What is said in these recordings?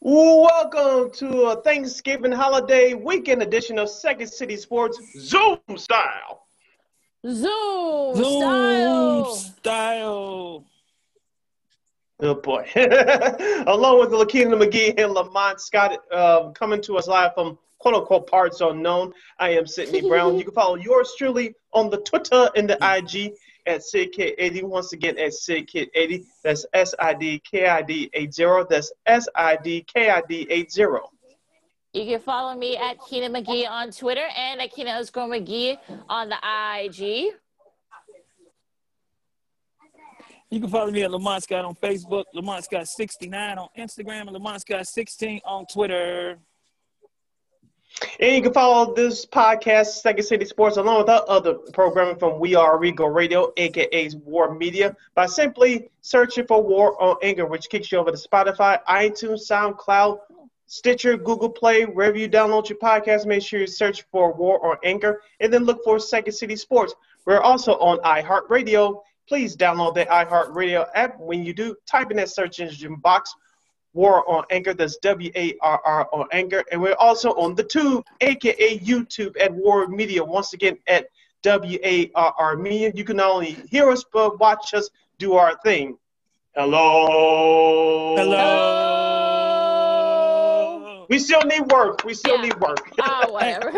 Welcome to a Thanksgiving holiday weekend edition of Second City Sports Zoom style. Zoom Zoom style. style. Oh boy. Along with Lakeena and Lamont Scott coming to us live from quote unquote parts unknown. I am Sydney Brown. You can follow yours truly on the Twitter and the IG at SidKid80. Once again at SidKid80. That's SIDKID80. That's SIDKID80. You can follow me at Keena McGee on Twitter and at Keena_McGee on the IG. You can follow me at Lamont Scott on Facebook, Lamont Scott 69 on Instagram, and Lamont Scott 16 on Twitter. And you can follow this podcast, Second City Sports, along with our other programming from We Are Regal Radio, a.k.a. War Media, by simply searching for War on Anchor, which kicks you over to Spotify, iTunes, SoundCloud, Stitcher, Google Play, wherever you download your podcast. Make sure you search for War on Anchor, and then look for Second City Sports. We're also on iHeartRadio. Please download the iHeartRadio app. When you do, type in that search engine box, War on Anchor. That's WARR on Anchor. And we're also on the Tube, a.k.a. YouTube, at War Media. Once again, at WARR Media. You can not only hear us, but watch us do our thing. Hello. Hello. We still need work. Need work. Whatever.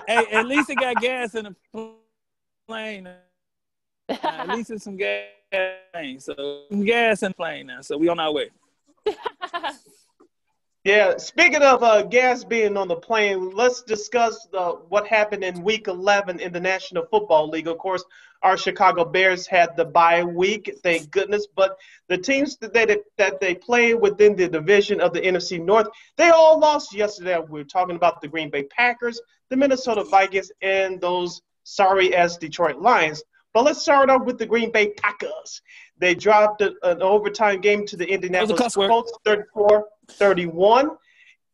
Hey, at least it got gas in the plane. At least it's some gas. So some gas in the plane now. So we on our way. Yeah, speaking of gas being on the plane, let's discuss what happened in Week 11 in the National Football League. Of course, our Chicago Bears had the bye week, thank goodness. But the teams that they play within the division of the NFC North, they all lost yesterday. We're talking about the Green Bay Packers, the Minnesota Vikings, and those sorry-ass Detroit Lions. But let's start off with the Green Bay Packers. They dropped an overtime game to the Indianapolis Colts, 34-31.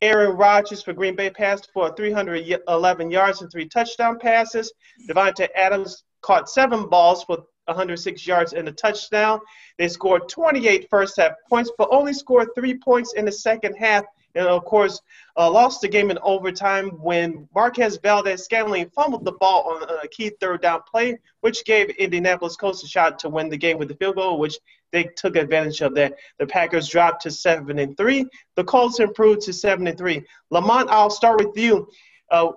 Aaron Rodgers for Green Bay passed for 311 yards and 3 touchdown passes. Devontae Adams caught 7 balls for 106 yards and a touchdown. They scored 28 first-half points, but only scored 3 points in the second half. And, of course, lost the game in overtime when Marquez Valdez-Scantling fumbled the ball on a key third-down play, which gave Indianapolis Colts a shot to win the game with the field goal, which they took advantage of that. The Packers dropped to 7-3. The Colts improved to 7-3. Lamont, I'll start with you.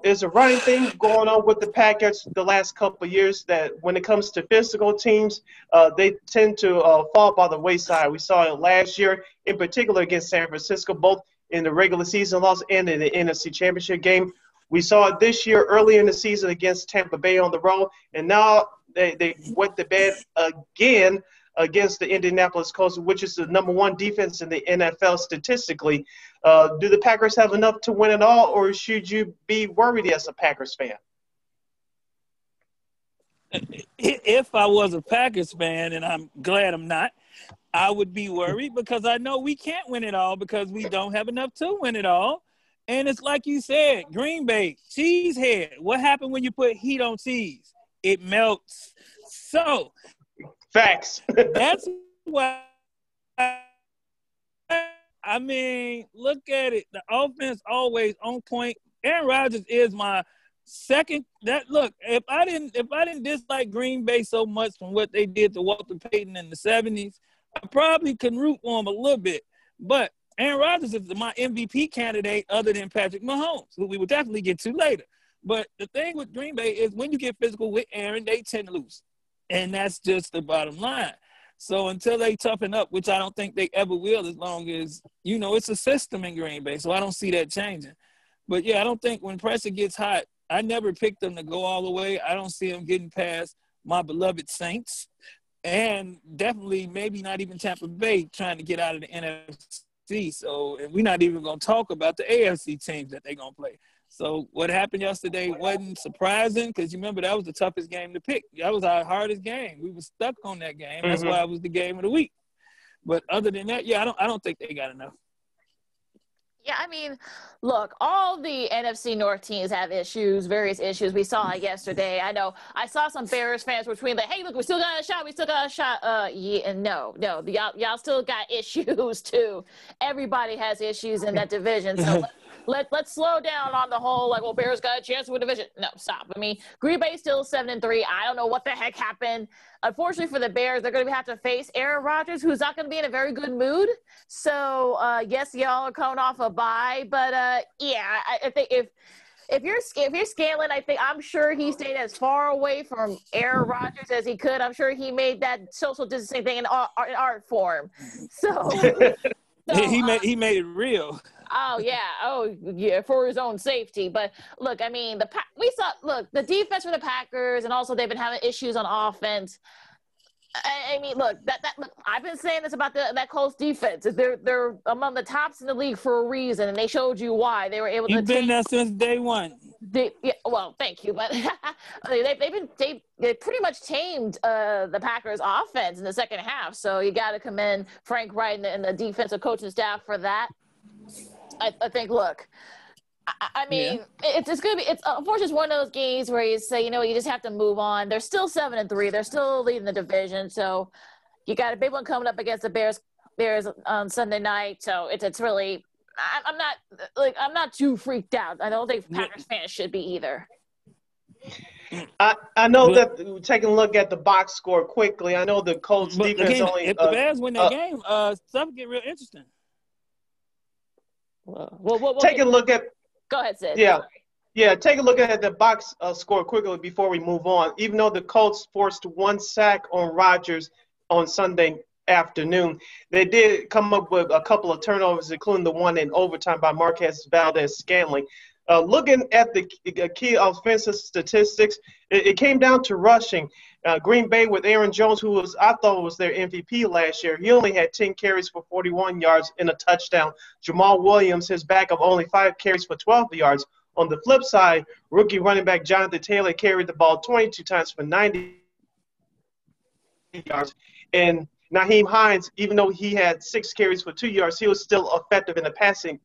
Is a running thing going on with the Packers the last couple of years that when it comes to physical teams, they tend to fall by the wayside. We saw it last year, in particular against San Francisco, both in the regular season loss and in the NFC Championship game. We saw it this year early in the season against Tampa Bay on the road, and now they went to bed again against the Indianapolis Colts, which is the number 1 defense in the NFL statistically. Do the Packers have enough to win it all, or should you be worried as a Packers fan? If I was a Packers fan, and I'm glad I'm not, I would be worried because I know we can't win it all because we don't have enough to win it all. And it's like you said, Green Bay, cheesehead. What happened when you put heat on cheese? It melts. So Facts. that's why, I mean, look at it. The offense always on point. Aaron Rodgers is my second. If I didn't dislike Green Bay so much from what they did to Walter Payton in the 70s, I probably can root for him a little bit. But Aaron Rodgers is my MVP candidate other than Patrick Mahomes, who we will definitely get to later. But the thing with Green Bay is when you get physical with Aaron, they tend to lose. And that's just the bottom line. So until they toughen up, which I don't think they ever will as long as, it's a system in Green Bay. So I don't see that changing. But, yeah, I don't think when pressure gets hot, I never picked them to go all the way. I don't see them getting past my beloved Saints. And definitely maybe not even Tampa Bay trying to get out of the NFC. So and we're not even going to talk about the AFC teams that they're going to play. So what happened yesterday wasn't surprising because you remember that was the toughest game to pick. That was our hardest game. We were stuck on that game. That's why it was the game of the week. But other than that, yeah, I don't think they got enough. Yeah, I mean, look, all the NFC North teams have issues, various issues. We saw it yesterday. I know I saw some Bears fans were tweeting like, "Hey, look, we still got a shot. We still got a shot." Yeah, and no, y'all still got issues too. Everybody has issues in that division. So let's slow down on the whole like, well, Bears got a chance to win division. No, stop. I mean, Green Bay's still 7-3. I don't know what the heck happened. Unfortunately for the Bears, they're going to have to face Aaron Rodgers, who's not going to be in a very good mood. So, yes, y'all are coming off a bye, but yeah, I think if you're Scanlon, I'm sure he stayed as far away from Aaron Rodgers as he could. I'm sure he made that social distancing thing in art form. He made it real. Oh yeah, for his own safety. But look, I mean, the defense for the Packers, and also they've been having issues on offense. I mean, look, look, I've been saying this about that Colts defense. They're among the tops in the league for a reason, and they showed you why they were able to. You've been there since day one. Yeah, well, thank you, but they pretty much tamed the Packers' offense in the second half. So you got to commend Frank Wright and the defensive coaching staff for that. I think, look, I mean, it's going to be, unfortunately, it's one of those games where you say, you just have to move on. They're still 7-3. They're still leading the division. So you got a big one coming up against the Bears on Sunday night. So it's really, I'm not too freaked out. I don't think Packers fans should be either. I know that taking a look at the box score quickly, I know the Colts defense only. If the Bears win that game, stuff get real interesting. Well, take a look at. Go ahead, Sid. Yeah. Take a look at the box score quickly before we move on. Even though the Colts forced one sack on Rodgers on Sunday afternoon, they did come up with a couple of turnovers, including the one in overtime by Marquez Valdez-Scantling. Looking at the key offensive statistics, it came down to rushing. Green Bay with Aaron Jones, who I thought was their MVP last year, he only had 10 carries for 41 yards and a touchdown. Jamal Williams, his backup, only 5 carries for 12 yards. On the flip side, rookie running back Jonathan Taylor carried the ball 22 times for 90 yards. And Nyheim Hines, even though he had 6 carries for 2 yards, he was still effective in the passing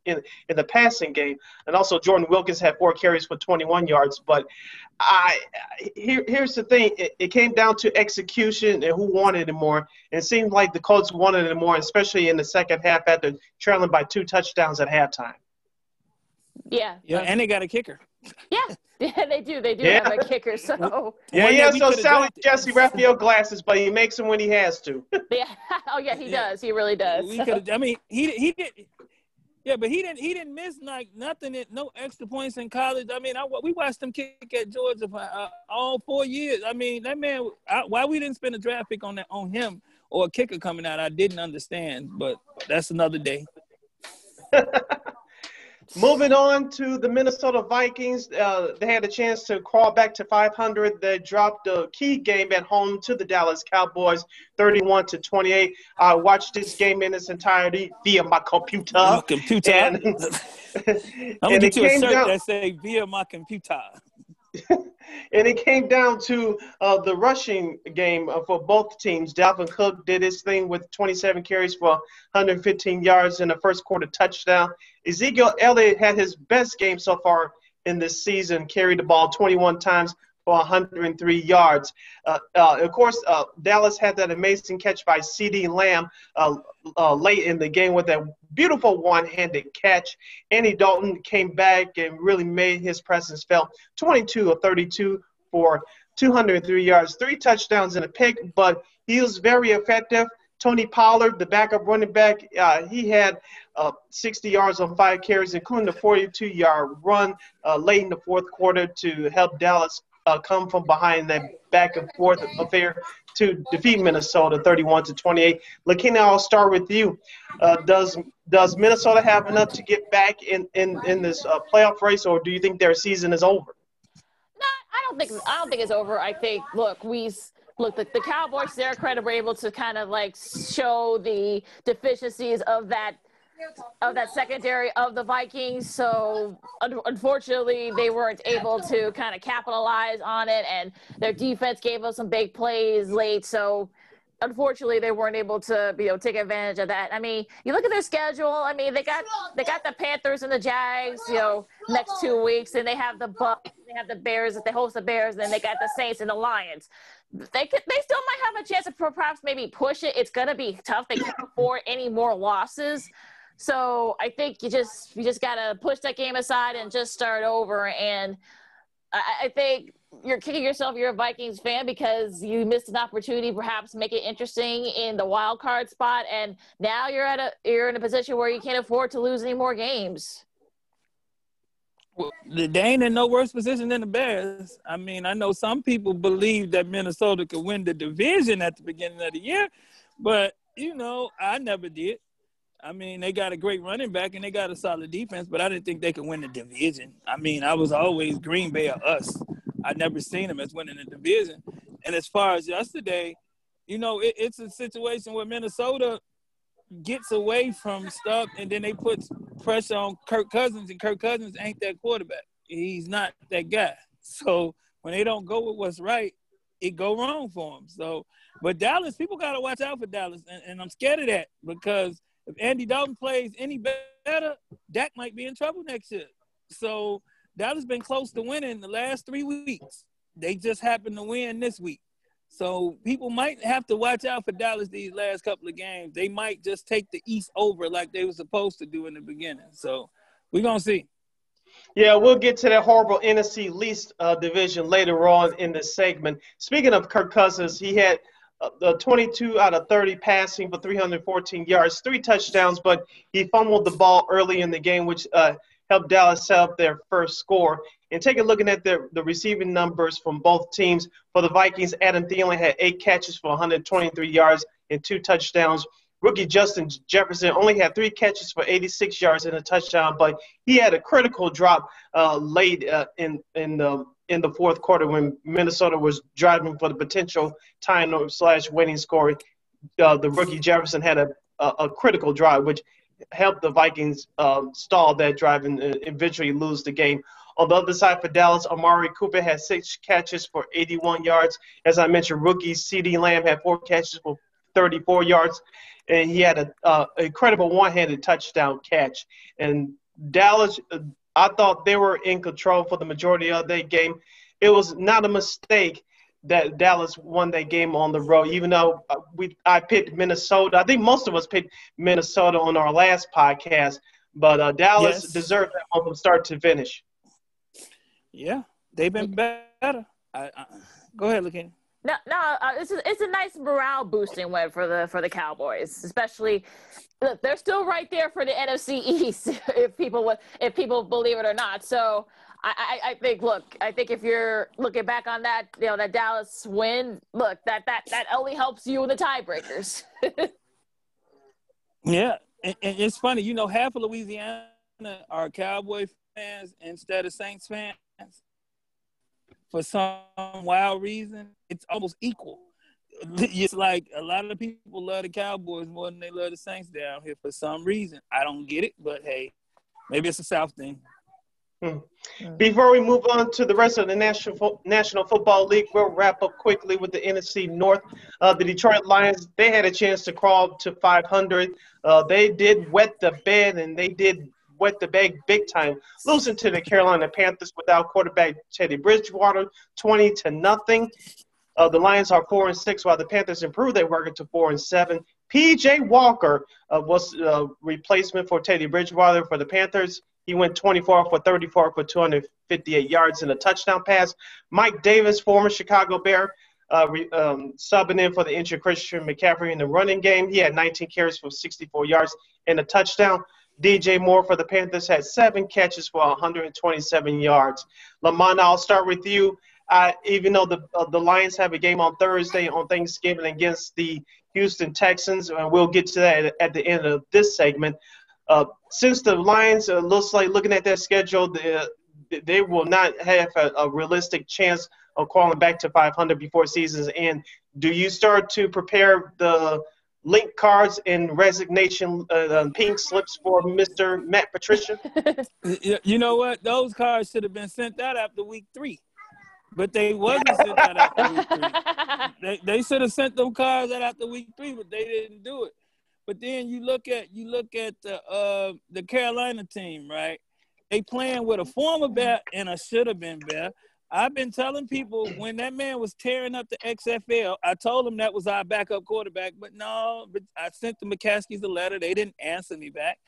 game. And also Jordan Wilkins had 4 carries for 21 yards. But here's the thing: it came down to execution and who wanted it more. And it seemed like the Colts wanted it more, especially in the second half after trailing by 2 touchdowns at halftime. Yeah, and they got a kicker. Yeah, they do. They do have a kicker. So so Sally Jesse Raphael glasses, but he makes them when he has to. Yeah. Oh yeah, he does. He really does. I mean, he did. Yeah, but he didn't miss like nothing. No extra points in college. I mean, we watched him kick at Georgia for all 4 years. I mean, that man. Why we didn't spend a draft pick on him or a kicker coming out, I didn't understand. But that's another day. Moving on to the Minnesota Vikings, they had a chance to crawl back to 500. They dropped a key game at home to the Dallas Cowboys, 31-28. I watched this game in its entirety via my computer. I'm gonna get you a shirt that say via my computer. And it came down to the rushing game for both teams. Dalvin Cook did his thing with 27 carries for 115 yards in the first quarter touchdown. Ezekiel Elliott had his best game so far in this season, carried the ball 21 times for 103 yards. Of course, Dallas had that amazing catch by CeeDee Lamb late in the game with that beautiful one-handed catch. Andy Dalton came back and really made his presence felt. 22 of 32 for 203 yards, 3 touchdowns and a pick, but he was very effective. Tony Pollard, the backup running back, he had 60 yards on 5 carries, including the 42-yard run late in the fourth quarter to help Dallas come from behind that back and forth affair to defeat Minnesota 31-28. Lakeena, I'll start with you. Does Minnesota have enough to get back in this playoff race, or do you think their season is over? No, I don't think it's over. I think the Cowboys, to their credit, were able to kind of like show the deficiencies of that secondary of the Vikings. So unfortunately, they weren't able to kind of capitalize on it, and their defense gave us some big plays late. So unfortunately, they weren't able to, take advantage of that. I mean, you look at their schedule. I mean, they got the Panthers and the Jags, next 2 weeks, and they have the Bucks, they have the Bears, they host the Bears, and then they got the Saints and the Lions. They still might have a chance to perhaps maybe push it. It's gonna be tough. They can't afford any more losses. So I think you just gotta push that game aside and just start over. And I think you're kicking yourself. You're a Vikings fan because you missed an opportunity, perhaps make it interesting in the wild card spot, and now you're in a position where you can't afford to lose any more games. Well, they ain't in no worse position than the Bears. I mean, I know some people believe that Minnesota could win the division at the beginning of the year, but I never did. I mean, they got a great running back and they got a solid defense, but I didn't think they could win the division. I mean, I was always Green Bay or us. I never seen them as winning the division. And as far as yesterday, it's a situation where Minnesota gets away from stuff and then they put pressure on Kirk Cousins, and Kirk Cousins ain't that quarterback. He's not that guy. So when they don't go with what's right, it go wrong for them. So, but Dallas, people got to watch out for Dallas, and I'm scared of that because if Andy Dalton plays any better, Dak might be in trouble next year. So Dallas been close to winning the last 3 weeks. They just happened to win this week. So people might have to watch out for Dallas these last couple of games. They might just take the East over like they were supposed to do in the beginning. So we're going to see. Yeah, we'll get to that horrible NFC least division later on in this segment. Speaking of Kirk Cousins, he had the 22 out of 30 passing for 314 yards, 3 touchdowns, but he fumbled the ball early in the game, which helped Dallas set up their first score. And take a look at the receiving numbers from both teams. For the Vikings, Adam Thielen had 8 catches for 123 yards and 2 touchdowns. Rookie Justin Jefferson only had 3 catches for 86 yards and a touchdown, but he had a critical drop late in the fourth quarter when Minnesota was driving for the potential tying/winning score. The rookie Jefferson had a critical drive, which helped the Vikings stall that drive and eventually lose the game. On the other side for Dallas, Amari Cooper had 6 catches for 81 yards. As I mentioned, rookie CeeDee Lamb had 4 catches for 34 yards, and he had a incredible one-handed touchdown catch. And Dallas, I thought they were in control for the majority of that game. It was not a mistake that Dallas won that game on the road, even though I picked Minnesota. I think most of us picked Minnesota on our last podcast, but Dallas deserved that one from start to finish. Yeah, they've been better. Go ahead, Lakeena. No, it's a nice morale boosting win for the Cowboys, especially. Look, they're still right there for the NFC East, if people believe it or not. So I think if you're looking back on that, that Dallas win, look, that only helps you in the tiebreakers. Yeah, and it's funny, half of Louisiana are Cowboy fans instead of Saints fans. For some wild reason, it's almost equal. It's like a lot of people love the Cowboys more than they love the Saints down here for some reason. I don't get it, but hey, maybe it's a South thing. Before we move on to the rest of the National Football League, we'll wrap up quickly with the NFC North. The Detroit Lions, they had a chance to crawl to 500. They did wet the bed, and they did wet the bag big time, losing to the Carolina Panthers without quarterback Teddy Bridgewater, 20-0. The Lions are 4-6, while the Panthers improved their record to 4-7. P.J. Walker was a replacement for Teddy Bridgewater for the Panthers. He went 24 for 34 for 258 yards and a touchdown pass. Mike Davis, former Chicago Bear, subbing in for the injured Christian McCaffrey in the running game. He had 19 carries for 64 yards and a touchdown. DJ Moore for the Panthers had 7 catches for 127 yards. Lamont, I'll start with you. Even though the Lions have a game on Thursday on Thanksgiving against the Houston Texans, and we'll get to that at the end of this segment. Since the Lions looks like looking at their schedule, they will not have a realistic chance of crawling back to 500 before season's end. Do you start to prepare the link cards and resignation pink slips for Mr. Matt Patricia? You know what? Those cards should have been sent out after week 3. But they wasn't sent that after week 3. They should have sent them cards out after week 3, but they didn't do it. But then you look at the Carolina team, right? They playing with a former Bear and a should have been Bear. I've been telling people when that man was tearing up the XFL, I told him that was our backup quarterback, but no, but I sent the McCaskies a letter. They didn't answer me back.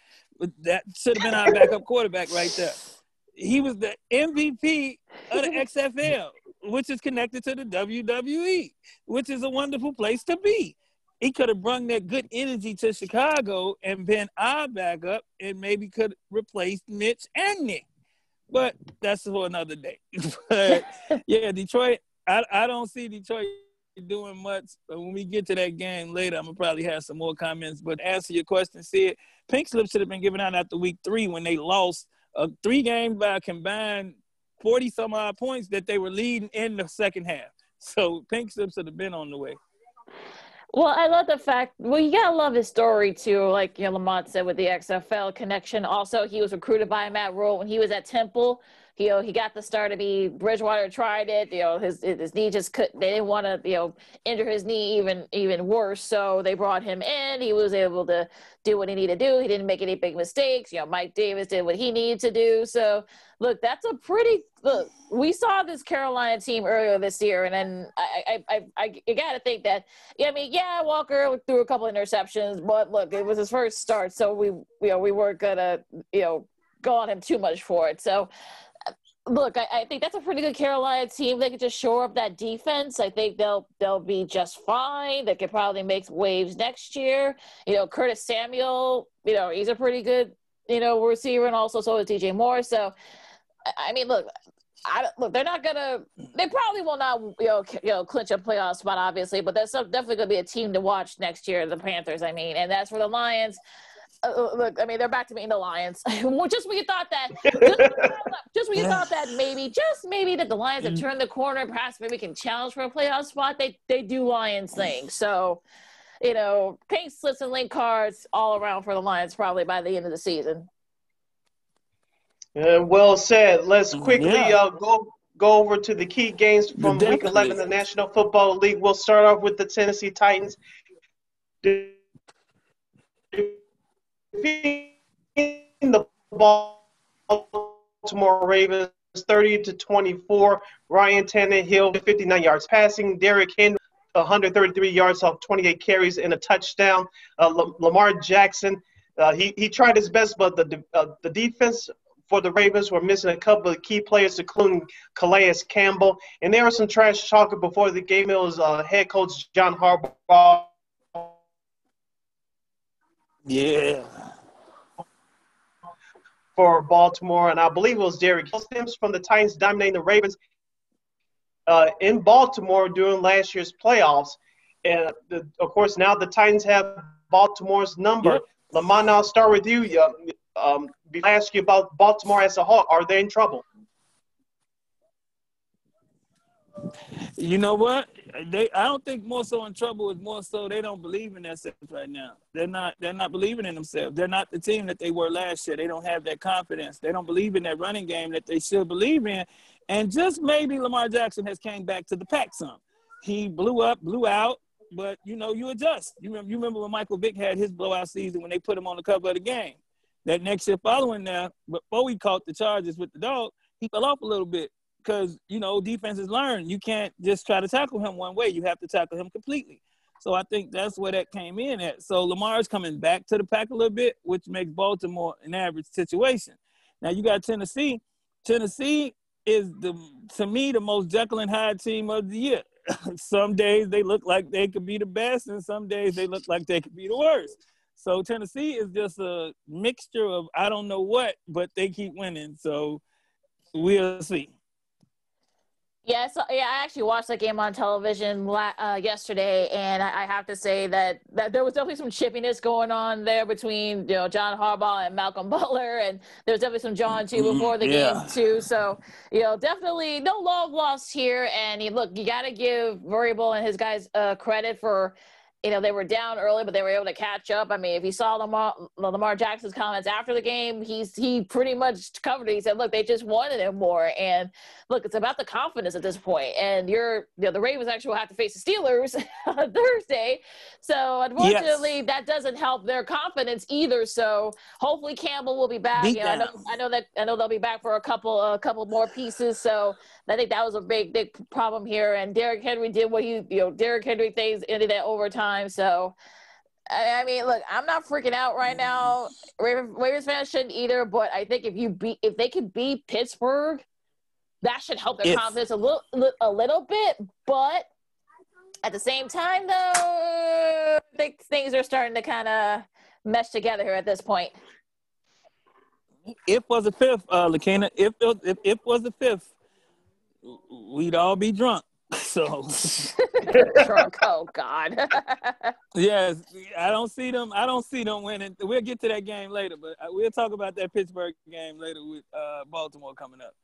But that should have been our backup quarterback right there. He was the MVP of the XFL, which is connected to the WWE, which is a wonderful place to be. He could have brought that good energy to Chicago and been our backup and maybe could replace Mitch and Nick. But that's for another day. But, yeah, Detroit, I don't see Detroit doing much. But when we get to that game later, I'm going to probably have some more comments. But to answer your question, Sid, pink slip should have been given out after week 3 when they lost 3 games by a combined 40-some-odd points that they were leading in the second half. So pink slips should have been on the way. Well, I love the fact, you gotta love his story too. Like, Lamont said with the XFL connection. Also, he was recruited by Matt Rule when he was at Temple. He got the start to be Bridgewater tried it. His knee just couldn't. They didn't want to, injure his knee even worse. So they brought him in. He was able to do what he needed to do. He didn't make any big mistakes. Mike Davis did what he needed to do. So look, that's a pretty look. We saw this Carolina team earlier this year, and then I got to think that Walker threw a couple interceptions, but look, it was his first start, so we weren't gonna go on him too much for it. So. Look, I think that's a pretty good Carolina team. They could just shore up that defense. I think they'll be just fine. They could probably make waves next year. Curtis Samuel, he's a pretty good, receiver, and also so is DJ Moore. So, I mean, look, they're not gonna. They probably will not, clinch a playoff spot, obviously. But there's definitely gonna be a team to watch next year. The Panthers, and as for the Lions. Look, I mean, they're back to being the Lions. Just when you thought that, maybe that the Lions have turned the corner, perhaps maybe can challenge for a playoff spot. They do Lions things. So, pink slips and link cards all around for the Lions probably by the end of the season. Well said. Let's quickly go over to the key games from Week 11 in the National Football League. We'll start off with the Tennessee Titans. The Baltimore Ravens 30-24. Ryan Tannehill 59 yards passing. Derrick Henry 133 yards off 28 carries and a touchdown. Lamar Jackson he tried his best, but the defense for the Ravens were missing a couple of key players, including Calais Campbell. And there was some trash talking before the game. It was head coach John Harbaugh. Yeah. For Baltimore, and I believe it was Derrick Sims from the Titans dominating the Ravens in Baltimore during last year's playoffs. And, of course, now the Titans have Baltimore's number. Yep. Lamont, I'll start with you. I'll ask you about Baltimore as a whole. Are they in trouble? You know what? I don't think more so in trouble is more so they don't believe in themselves right now. They're not believing in themselves. They're not the team that they were last year. They don't have that confidence. They don't believe in that running game that they should believe in. And just maybe Lamar Jackson has came back to the pack some. He blew out, but you adjust. You remember when Michael Vick had his blowout season when they put him on the cover of the game. That next year following that, before he caught the charges with the dog, he fell off a little bit. Because, defenses learn. You can't just try to tackle him one way. You have to tackle him completely. So I think that's where that came in at. So Lamar's coming back to the pack a little bit, which makes Baltimore an average situation. Now you got Tennessee. Tennessee is, to me, the most Jekyll and Hyde team of the year. Some days they look like they could be the best, and some days they look like they could be the worst. So Tennessee is just a mixture of I don't know what, but they keep winning. So we'll see. Yeah, I actually watched that game on television yesterday, and I have to say that there was definitely some chippiness going on there between John Harbaugh and Malcolm Butler, and there was definitely some John too before the game too. So definitely no love lost here. And you got to give Variable and his guys credit for they were down early, but they were able to catch up. I mean, if you saw Lamar Jackson's comments after the game, he pretty much covered it. He said, look, they just wanted him more. And look, it's about the confidence at this point. And the Ravens actually will have to face the Steelers on Thursday. So unfortunately, that doesn't help their confidence either. So hopefully Campbell will be back. I know they'll be back for a couple more pieces. So I think that was a big problem here. And Derrick Henry did what Derrick Henry things ended at overtime. So, I mean, look, I'm not freaking out right now. Ravens fans shouldn't either. But I think if they could beat Pittsburgh, that should help their confidence a little bit. But at the same time, though, I think things are starting to kind of mesh together here at this point. If was the fifth, Lakeena, if was the fifth, we'd all be drunk. So drunk, oh God. Yes, I don't see them winning. We'll get to that game later, but we'll talk about that Pittsburgh game later with Baltimore coming up.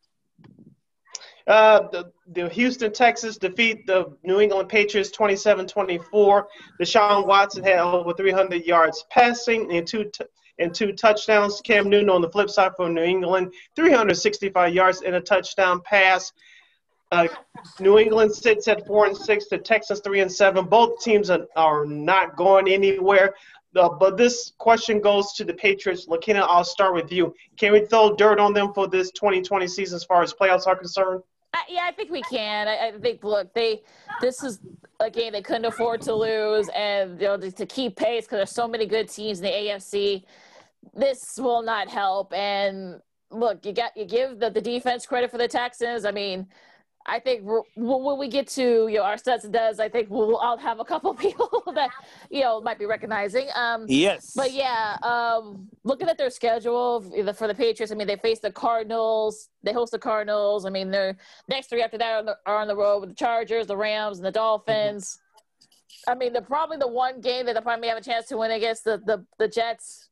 The Houston Texans defeat the New England Patriots 27-24. Deshaun Watson had over 300 yards passing and two touchdowns. Cam Newton on the flip side for New England, 365 yards and a touchdown pass. New England sits at 4-6. The Texans 3-7. Both teams are not going anywhere. But this question goes to the Patriots. Lakeena, I'll start with you. Can we throw dirt on them for this 2020 season as far as playoffs are concerned? Yeah, I think we can. I think, look, this is a game they couldn't afford to lose, and to keep pace because there's so many good teams in the AFC. This will not help. And look, you give the defense credit for the Texans. I mean, I think when we get to our stats and does, I think I'll have a couple of people that might be recognizing. Yes. But yeah, looking at their schedule for the Patriots, I mean, they face the Cardinals, they host the Cardinals. I mean, their next three after that are on the road with the Chargers, the Rams, and the Dolphins. I mean, they're probably the one game that they'll probably have a chance to win against the Jets.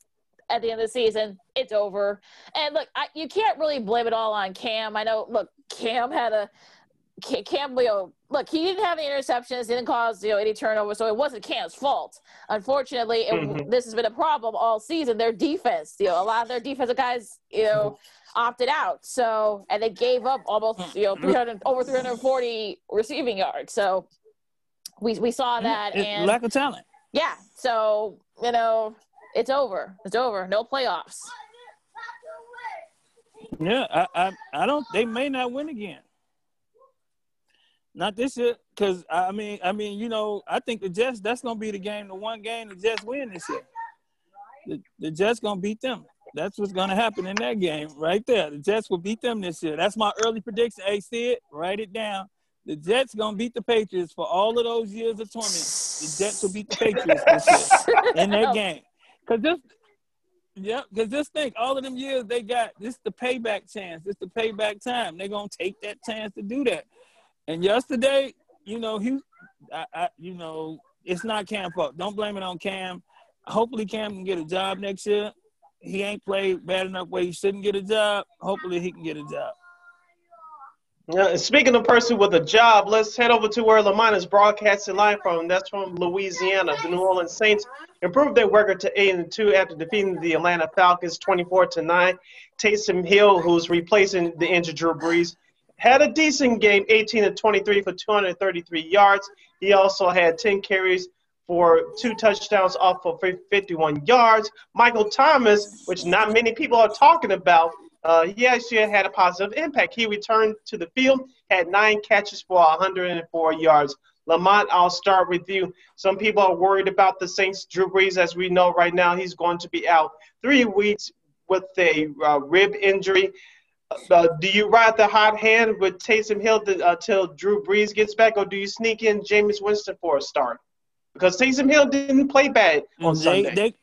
At the end of the season, it's over. And look, you can't really blame it all on Cam. I know. Look, Cam he didn't have any interceptions, didn't cause any turnovers, so it wasn't Cam's fault. Unfortunately, this has been a problem all season. Their defense, a lot of their defensive guys, opted out. So, and they gave up almost over 340 receiving yards. So we saw that, and lack of talent. Yeah. So it's over. It's over. No playoffs. Yeah, I don't. They may not win again. Not this year, because I mean, I think the Jets. That's gonna be the one game the Jets win this year. The Jets gonna beat them. That's what's gonna happen in that game right there. The Jets will beat them this year. That's my early prediction. Hey, see it? Write it down. The Jets gonna beat the Patriots for all of those years of torment. The Jets will beat the Patriots this year in that game. Because just think, all of them years they got this the payback chance. This the payback time. They're gonna take that chance to do that. And yesterday, it's not Cam's fault. Don't blame it on Cam. Hopefully Cam can get a job next year. He ain't played bad enough where he shouldn't get a job. Hopefully he can get a job. Speaking of person with a job, let's head over to where Lamont is broadcasting live from. That's from Louisiana. The New Orleans Saints improved their record to 8-2 after defeating the Atlanta Falcons 24-9. Taysom Hill, who's replacing the injured Drew Brees, had a decent game, 18-23 for 233 yards. He also had 10 carries for 2 touchdowns off for 51 yards. Michael Thomas, which not many people are talking about, he actually had a positive impact. He returned to the field, had 9 catches for 104 yards. Lamont, I'll start with you. Some people are worried about the Saints. Drew Brees, as we know right now, he's going to be out 3 weeks with a rib injury. Do you ride the hot hand with Taysom Hill until Drew Brees gets back, or do you sneak in Jameis Winston for a start? Because Taysom Hill didn't play bad on Sunday.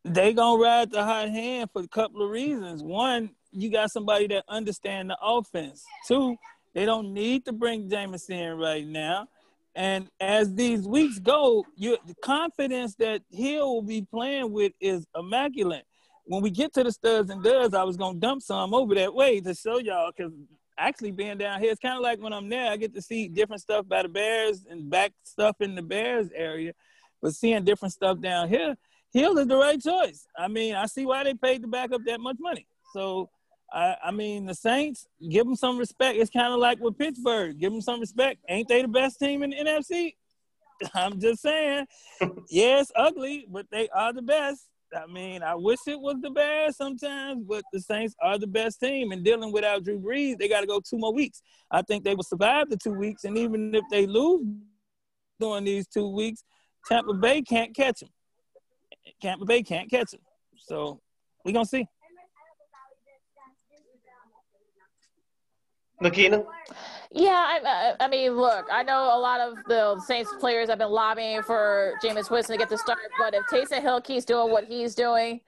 They gonna ride the hot hand for a couple of reasons. One, you got somebody that understands the offense. 2, they don't need to bring Jameis in right now. And as these weeks go, the confidence that Hill will be playing with is immaculate. When we get to the studs and duds, I was going to dump some over that way to show y'all, because actually being down here, it's kind of like when I'm there, I get to see different stuff by the Bears and back stuff in the Bears area. But seeing different stuff down here, Hill is the right choice. I mean, I see why they paid the backup that much money. So, I mean, the Saints, give them some respect. It's kind of like with Pittsburgh. Give them some respect. Ain't they the best team in the NFC? I'm just saying. Yeah, it's ugly, but they are the best. I mean, I wish it was the Bears sometimes, but the Saints are the best team. And dealing without Drew Brees, they got to go 2 more weeks. I think they will survive the 2 weeks. And even if they lose during these 2 weeks, Tampa Bay can't catch them. Tampa Bay can't catch them. So we're going to see. Lakeena? Yeah, I mean, look, I know a lot of the Saints players have been lobbying for Jameis Winston to get the start, but if Taysom Hill keeps doing what he's doing,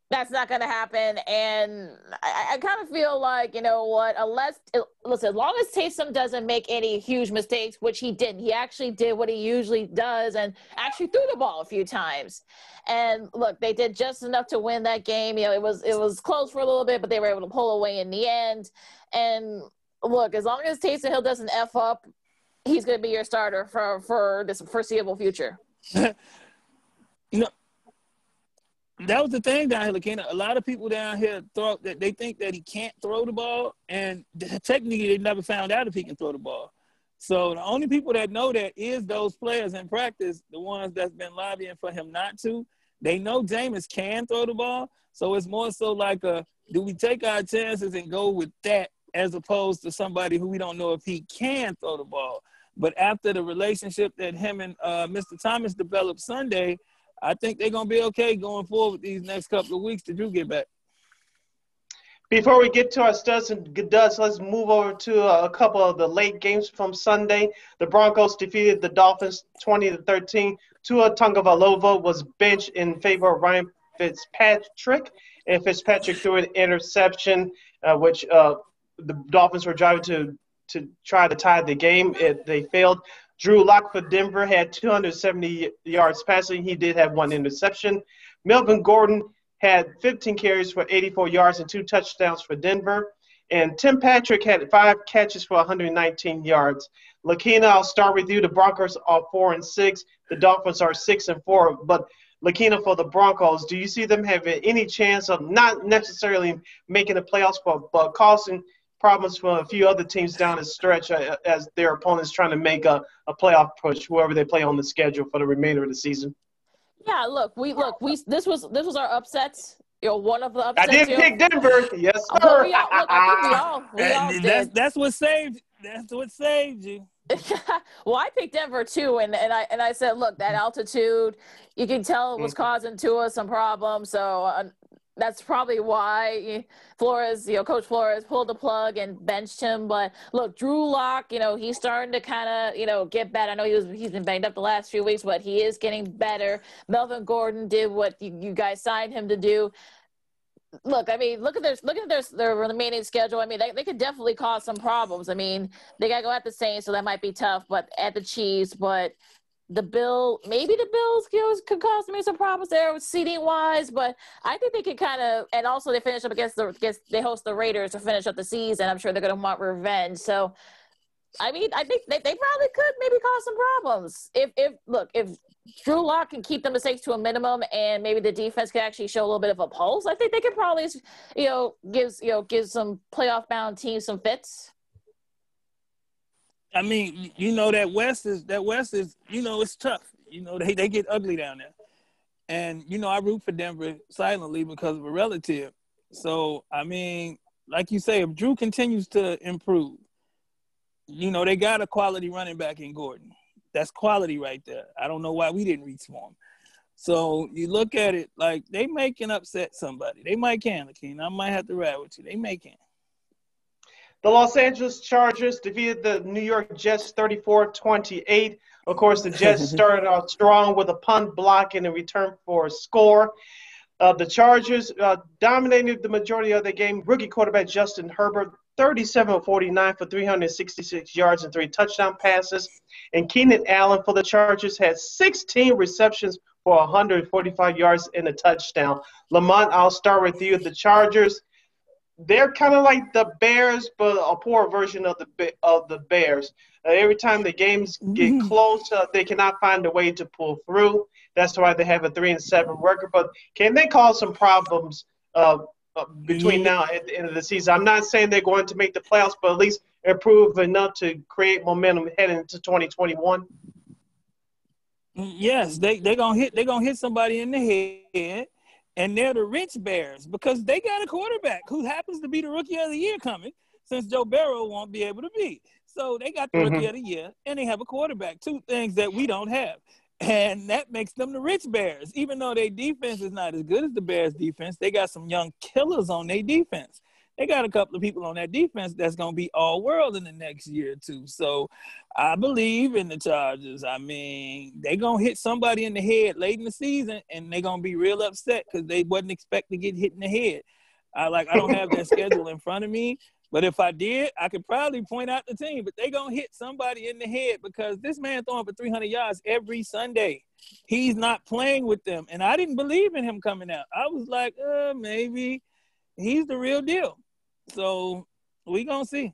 that's not going to happen. And I kind of feel like, you know what, listen, as long as Taysom doesn't make any huge mistakes, which he didn't, he actually did what he usually does and actually threw the ball a few times. And look, they did just enough to win that game. You know, it was close for a little bit, but they were able to pull away in the end. And look, as long as Taysom Hill doesn't F up, he's going to be your starter for this foreseeable future. You know, that was the thing down here, Lakeena. A lot of people down here thought that they think that he can't throw the ball, and technically they never found out if he can throw the ball. So the only people that know that is those players in practice, the ones that's been lobbying for him not to. They know Jameis can throw the ball, so it's more so like do we take our chances and go with that as opposed to somebody who we don't know if he can throw the ball. But after the relationship that him and Mr. Thomas developed Sunday, I think they're going to be okay going forward these next couple of weeks to Drew get back. Before we get to our studs and duds, let's move over to a couple of the late games from Sunday. The Broncos defeated the Dolphins 20-13. Tua Tagovailoa was benched in favor of Ryan Fitzpatrick, and Fitzpatrick threw an interception, which the Dolphins were driving to try to tie the game. They failed. Drew Lock for Denver had 270 yards passing. He did have 1 interception. Melvin Gordon had 15 carries for 84 yards and 2 touchdowns for Denver. And Tim Patrick had 5 catches for 119 yards. Lakeena, I'll start with you. The Broncos are 4-6. The Dolphins are 6-4. But Lakeena, for the Broncos, do you see them having any chance of not necessarily making the playoffs, but causing problems for a few other teams down the stretch as their opponents trying to make a playoff push, whoever they play on the schedule for the remainder of the season? Yeah, this was our upsets. You know, one of the upsets. I did pick Denver. Yes, sir. Well, I think we all did. That's what saved. That's what saved you. Well, I picked Denver too, and I said, look, that altitude, you can tell it was causing Tua some problems. So that's probably why Coach Flores pulled the plug and benched him. But look, Drew Lock, he's starting to kind of, get better. I know he's been banged up the last few weeks, but he is getting better. Melvin Gordon did what you guys signed him to do. Look, I mean, look at their remaining schedule. I mean, they could definitely cause some problems. I mean, they got to go at the Saints, so that might be tough, but at the Chiefs, but maybe the Bills could cause me some problems there seating wise, but I think they could kind of, and also they finish up they host the Raiders to finish up the season. I'm sure they're going to want revenge. So, I mean, I think they probably could maybe cause some problems. If Drew Lock can keep the mistakes to a minimum and maybe the defense can actually show a little bit of a pulse, I think they could probably, give some playoff bound teams some fits. I mean, that West is it's tough. They get ugly down there. And, I root for Denver silently because of a relative. So, I mean, like you say, if Drew continues to improve, they got a quality running back in Gordon. That's quality right there. I don't know why we didn't reach for him. So you look at it like they may can upset somebody. They might can, Lakeena. I might have to ride with you. They may can. The Los Angeles Chargers defeated the New York Jets 34-28. Of course, the Jets started out strong with a punt block and a return for a score. The Chargers dominated the majority of the game. Rookie quarterback Justin Herbert, 37-49 for 366 yards and 3 touchdown passes. And Keenan Allen for the Chargers had 16 receptions for 145 yards and a touchdown. Lamont, I'll start with you. The Chargers, they're kind of like the Bears, but a poor version of the Bears. Every time the games get close, they cannot find a way to pull through. That's why they have a 3-7 record. But can they cause some problems between now and the end of the season? I'm not saying they're going to make the playoffs, but at least improve enough to create momentum heading into 2021. Yes, they're gonna hit somebody in the head. And they're the rich Bears because they got a quarterback who happens to be the Rookie of the Year coming, since Joe Burrow won't be able to be. So they got the Rookie of the Year, and they have a quarterback, two things that we don't have. And that makes them the rich Bears. Even though their defense is not as good as the Bears' defense, they got some young killers on their defense. They got a couple of people on that defense that's going to be all-world in the next year or two. So I believe in the Chargers. I mean, they're going to hit somebody in the head late in the season, and they're going to be real upset because they wasn't expecting to get hit in the head. I don't have that schedule in front of me, but if I did, I could probably point out the team. But they're going to hit somebody in the head because this man throwing for 300 yards every Sunday. He's not playing with them. And I didn't believe in him coming out. I was like, maybe he's the real deal. So we gonna see.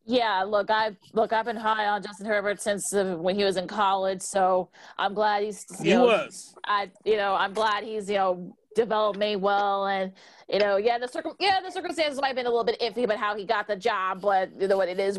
Yeah, look, I've been high on Justin Herbert since when he was in college. So I'm glad I'm glad he's developed well, and the circumstances might have been a little bit iffy about how he got the job, but what it is.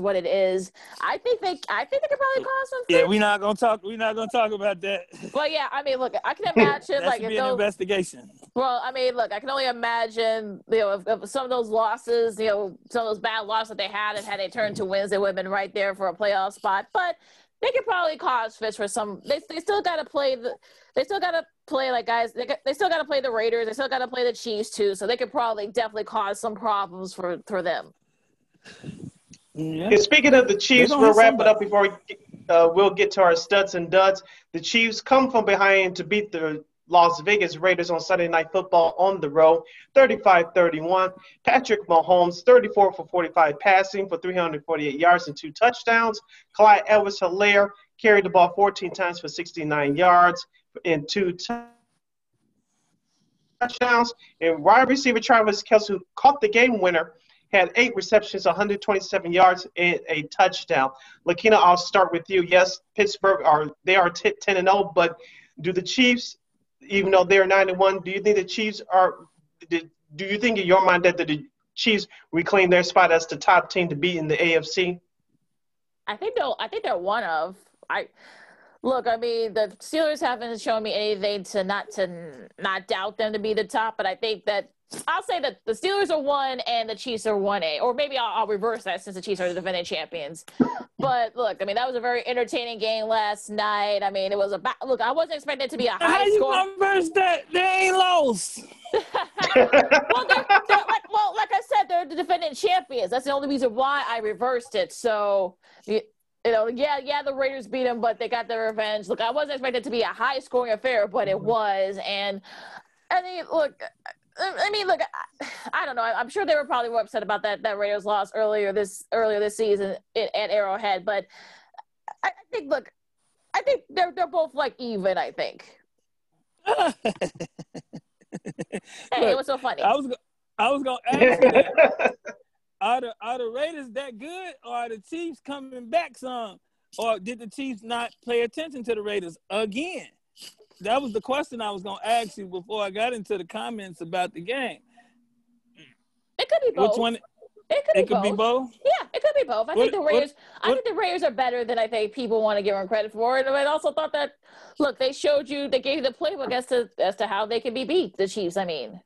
I think they could probably cause some. Yeah, we're not gonna talk about that. Well, yeah, I mean, look, I can imagine that should be an investigation. Well, I mean, look, I can only imagine, if some of those losses, some of those bad losses that they had, and had they turned to wins, they would have been right there for a playoff spot. But they could probably cause fits for some. They still got to play like guys. They still got to play the Raiders. They still got to play the Chiefs too. So they could probably definitely cause some problems for them. Yeah. And speaking of the Chiefs, we'll wrap it up before we'll get to our studs and duds. The Chiefs come from behind to beat the Las Vegas Raiders on Sunday Night Football on the road, 35-31. Patrick Mahomes, 34 for 45 passing for 348 yards and 2 touchdowns. Clyde Edwards-Helaire carried the ball 14 times for 69 yards and 2 touchdowns. And wide receiver Travis Kelce, who caught the game winner, had 8 receptions, 127 yards, and a touchdown. Lakeena, I'll start with you. Yes, Pittsburgh are 10-0, but do the Chiefs, even though they're 9-1, do you think the Chiefs do you think in your mind that the Chiefs reclaim their spot as the top team to beat in the AFC? I think they're one of. Look, I mean, the Steelers haven't shown me anything to not doubt them to be the top, but I think that I'll say that the Steelers are 1 and the Chiefs are 1A, or maybe I'll reverse that since the Chiefs are the defending champions. But look, I mean, that was a very entertaining game last night. I mean, it was look, I wasn't expecting it to be a high score. How you reverse that? They ain't lost. Like I said, they're the defending champions. That's the only reason why I reversed it. So, the Raiders beat them, but they got their revenge. Look, I wasn't expecting it to be a high-scoring affair, but it was. And I mean, look, I don't know. I'm sure they were probably more upset about that Raiders loss earlier this season at Arrowhead. But I think they're both like even. I think. Hey, it was so funny. I was gonna ask you that. Are the Raiders that good, or are the Chiefs coming back some, or did the Chiefs not pay attention to the Raiders again? That was the question I was going to ask you before I got into the comments about the game. It could be both. Which one? It could be both? Yeah, it could be both. I think the Raiders are better than I think people want to give them credit for. And I also thought that, look, they gave you the playbook as to how they can be beat, the Chiefs, I mean.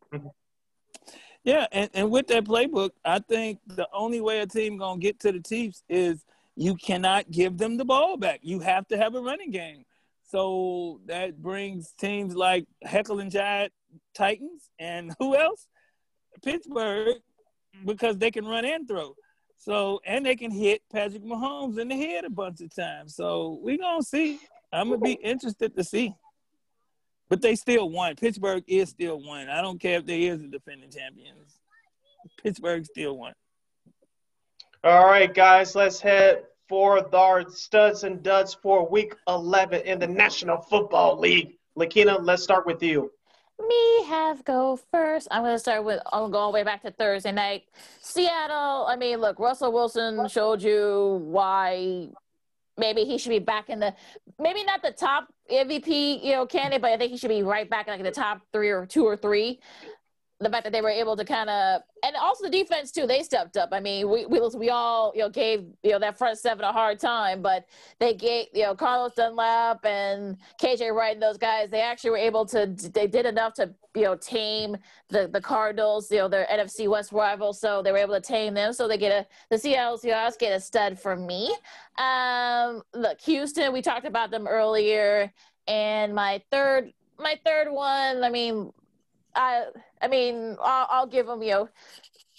Yeah, and with that playbook, I think the only way a team going to get to the Chiefs is you cannot give them the ball back. You have to have a running game. So that brings teams like Heckle and Jive Titans and who else? Pittsburgh, because they can run and throw. So, and they can hit Patrick Mahomes in the head a bunch of times. So we're going to see. I'm going to be interested to see. But they still won. Pittsburgh is still one. I don't care if they is the defending champions. Pittsburgh still won. All right, guys, let's head for our studs and duds for Week 11 in the National Football League. Lakeena, let's start with you. me have go first. I'm going to start with, I'm going all the way back to Thursday night. Seattle, I mean, look, Russell Wilson showed you why maybe he should be back in the, maybe not the top MVP, candidate, but I think he should be right back in the top 3 or 2 or 3. The fact that they were able to kind of, and also the defense too, they stepped up. I mean, we all gave that front 7 a hard time, but they gave Carlos Dunlap and KJ Wright and those guys. They actually were able to. They did enough to tame the Cardinals, their NFC West rivals. So they were able to tame them. So they get the Seattle Seahawks get a stud from me. Look, Houston, we talked about them earlier, and my third one. I'll give them,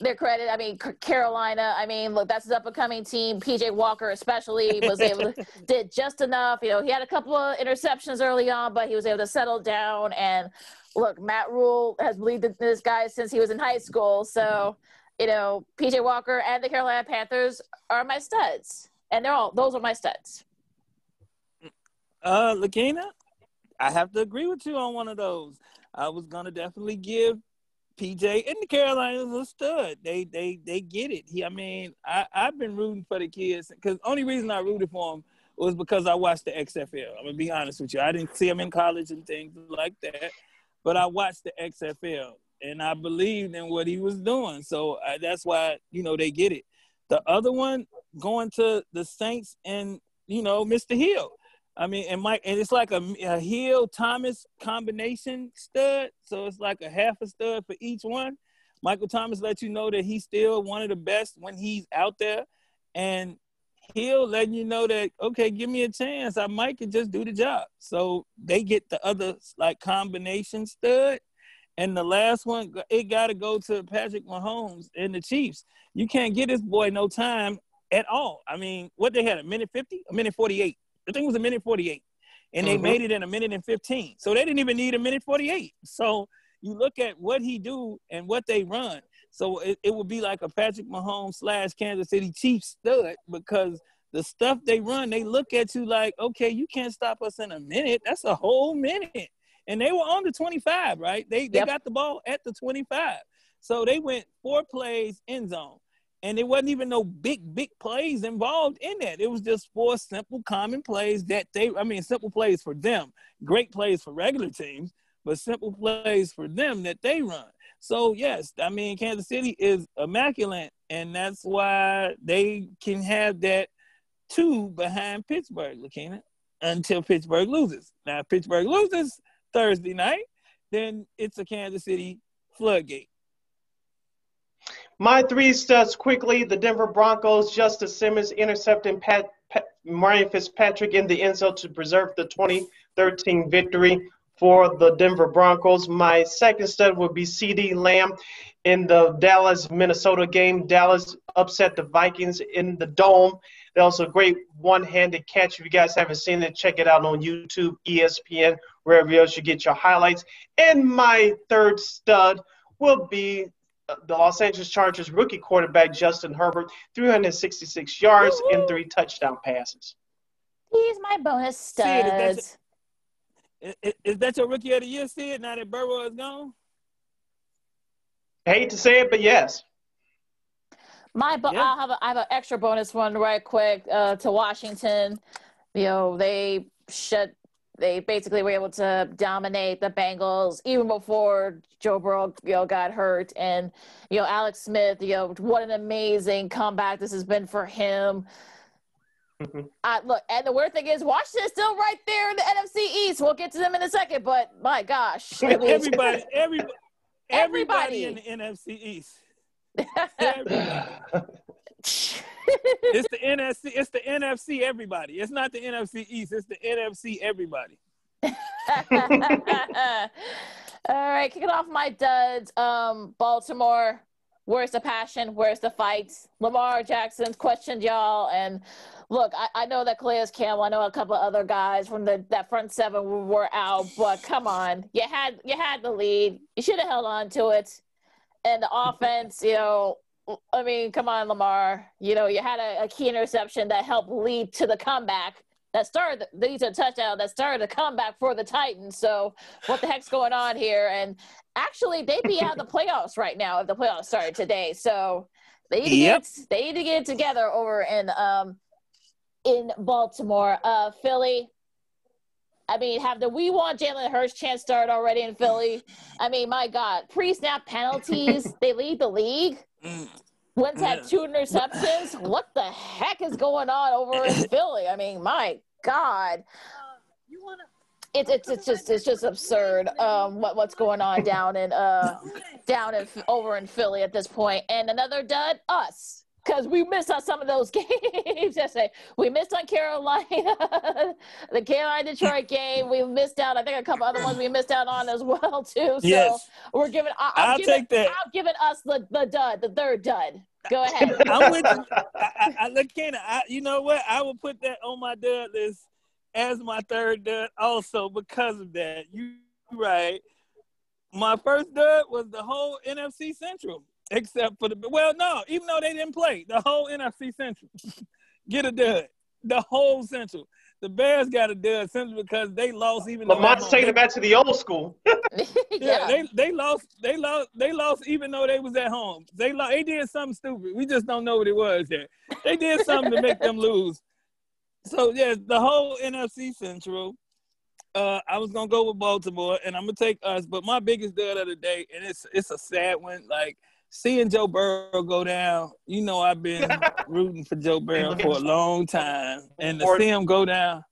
their credit. I mean, Carolina, look, that's his up-and-coming team. PJ Walker especially was able to did just enough. He had a couple of interceptions early on, but he was able to settle down. And look, Matt Rule has believed in this guy since he was in high school. So, PJ Walker and the Carolina Panthers are my studs. And those are my studs. Lakeena, I have to agree with you on one of those. I was gonna definitely give PJ and the Carolinas a stud. They get it. I've been rooting for the kids because the only reason I rooted for them was because I watched the XFL. I'm gonna be honest with you. I didn't see them in college and things like that, but I watched the XFL and I believed in what he was doing. So that's why they get it. The other one going to the Saints and Mr. Hill. And it's like a Hill Thomas combination stud. So it's like a half a stud for each one. Michael Thomas lets you know that he's still one of the best when he's out there. And Hill letting you know that, okay, give me a chance. I might could just do the job. So they get the other like combination stud. And the last one, it got to go to Patrick Mahomes and the Chiefs. You can't get this boy no time at all. What they had, a minute 50? A minute 48. The thing was a minute 48, and they made it in a minute and 15. So they didn't even need a minute 48. So you look at what he do and what they run. So it would be like a Patrick Mahomes / Kansas City Chiefs stud because the stuff they run, they look at you like, okay, you can't stop us in a minute. That's a whole minute. And they were on the 25, right? They got the ball at the 25. So they went 4 plays end zone. And there wasn't even no big plays involved in that. It was just 4 simple, common plays that simple plays for them. Great plays for regular teams, but simple plays for them that they run. So, yes, Kansas City is immaculate, and that's why they can have that 2 behind Pittsburgh, Lakeena, until Pittsburgh loses. Now, if Pittsburgh loses Thursday night, then it's a Kansas City floodgate. My 3 studs quickly. The Denver Broncos, Justice Simmons intercepting Ryan Fitzpatrick in the end zone to preserve the 2013 victory for the Denver Broncos. My second stud would be CeeDee Lamb in the Dallas-Minnesota game. Dallas upset the Vikings in the Dome. That was a great one-handed catch. If you guys haven't seen it, check it out on YouTube, ESPN, wherever else you get your highlights. And my third stud will be the Los Angeles Chargers rookie quarterback Justin Herbert, 366 yards and 3 touchdown passes. He's my bonus stud. Is that your rookie of the year, Sid, now that Burrow is gone? I hate to say it, but yes. I have an extra bonus one right quick to Washington. They basically were able to dominate the Bengals even before Joe Burrow, got hurt. And, Alex Smith, what an amazing comeback this has been for him. Look, and the weird thing is Washington is still right there in the NFC East. We'll get to them in a second, but my gosh. Everybody in the NFC East. Everybody. It's the NFC. It's the NFC. Everybody. It's not the NFC East. It's the NFC. Everybody. All right, kicking off my duds. Baltimore. Where's the passion? Where's the fight? Lamar Jackson's questioned y'all. And look, I know that Calais Campbell. I know a couple of other guys from that front 7 were out, but come on, you had the lead. You should have held on to it. And the offense, come on, Lamar. You had a key interception that helped lead to the comeback. lead to a touchdown that started a comeback for the Titans. So what the heck's going on here? And actually, they'd be out of the playoffs right now if the playoffs started today. So they need to get it together over in Baltimore. Philly, I mean, we want Jalen Hurts chance start already in Philly? I mean, my God, pre-snap penalties, they lead the league. Wentz had 2 interceptions. What the heck is going on over in Philly? I mean, my God. It's just absurd what's going on over in Philly at this point. And another dud, us. Because we missed on some of those games yesterday. We missed on Carolina, the Carolina-Detroit game. We missed out. I think a couple other ones we missed out on as well, too. So we're giving – I'm giving us the dud, the third dud. Go ahead. I'm with you. Lakeena, you know what? I will put that on my dud list as my third dud also because of that. You're right. My first dud was the whole NFC Central. Except for even though they didn't play, the whole NFC Central get a dud. The whole Central. The Bears got a dud simply because they lost. Even Lamont's taking it back to the old school. They lost even though they was at home. They did something stupid. We just don't know what it was yet. They did something to make them lose. So the whole NFC Central. I was gonna go with Baltimore, and I'm gonna take us. But my biggest dud of the day, and it's a sad one, like. Seeing Joe Burrow go down, I've been rooting for Joe Burrow for a long time. And to see him go down.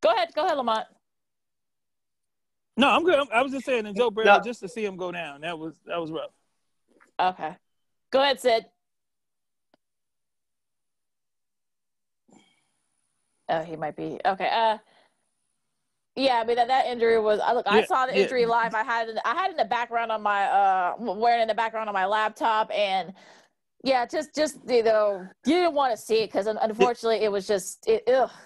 Go ahead, Lamont. No, I'm good. I was just saying that Joe Burrow, just to see him go down, that was rough. Okay. Go ahead, Sid. Oh, he might be. Okay. Yeah, I mean that injury was. I saw the injury live. I had in the background on my wearing in the background on my laptop, and just you didn't want to see it because unfortunately it was just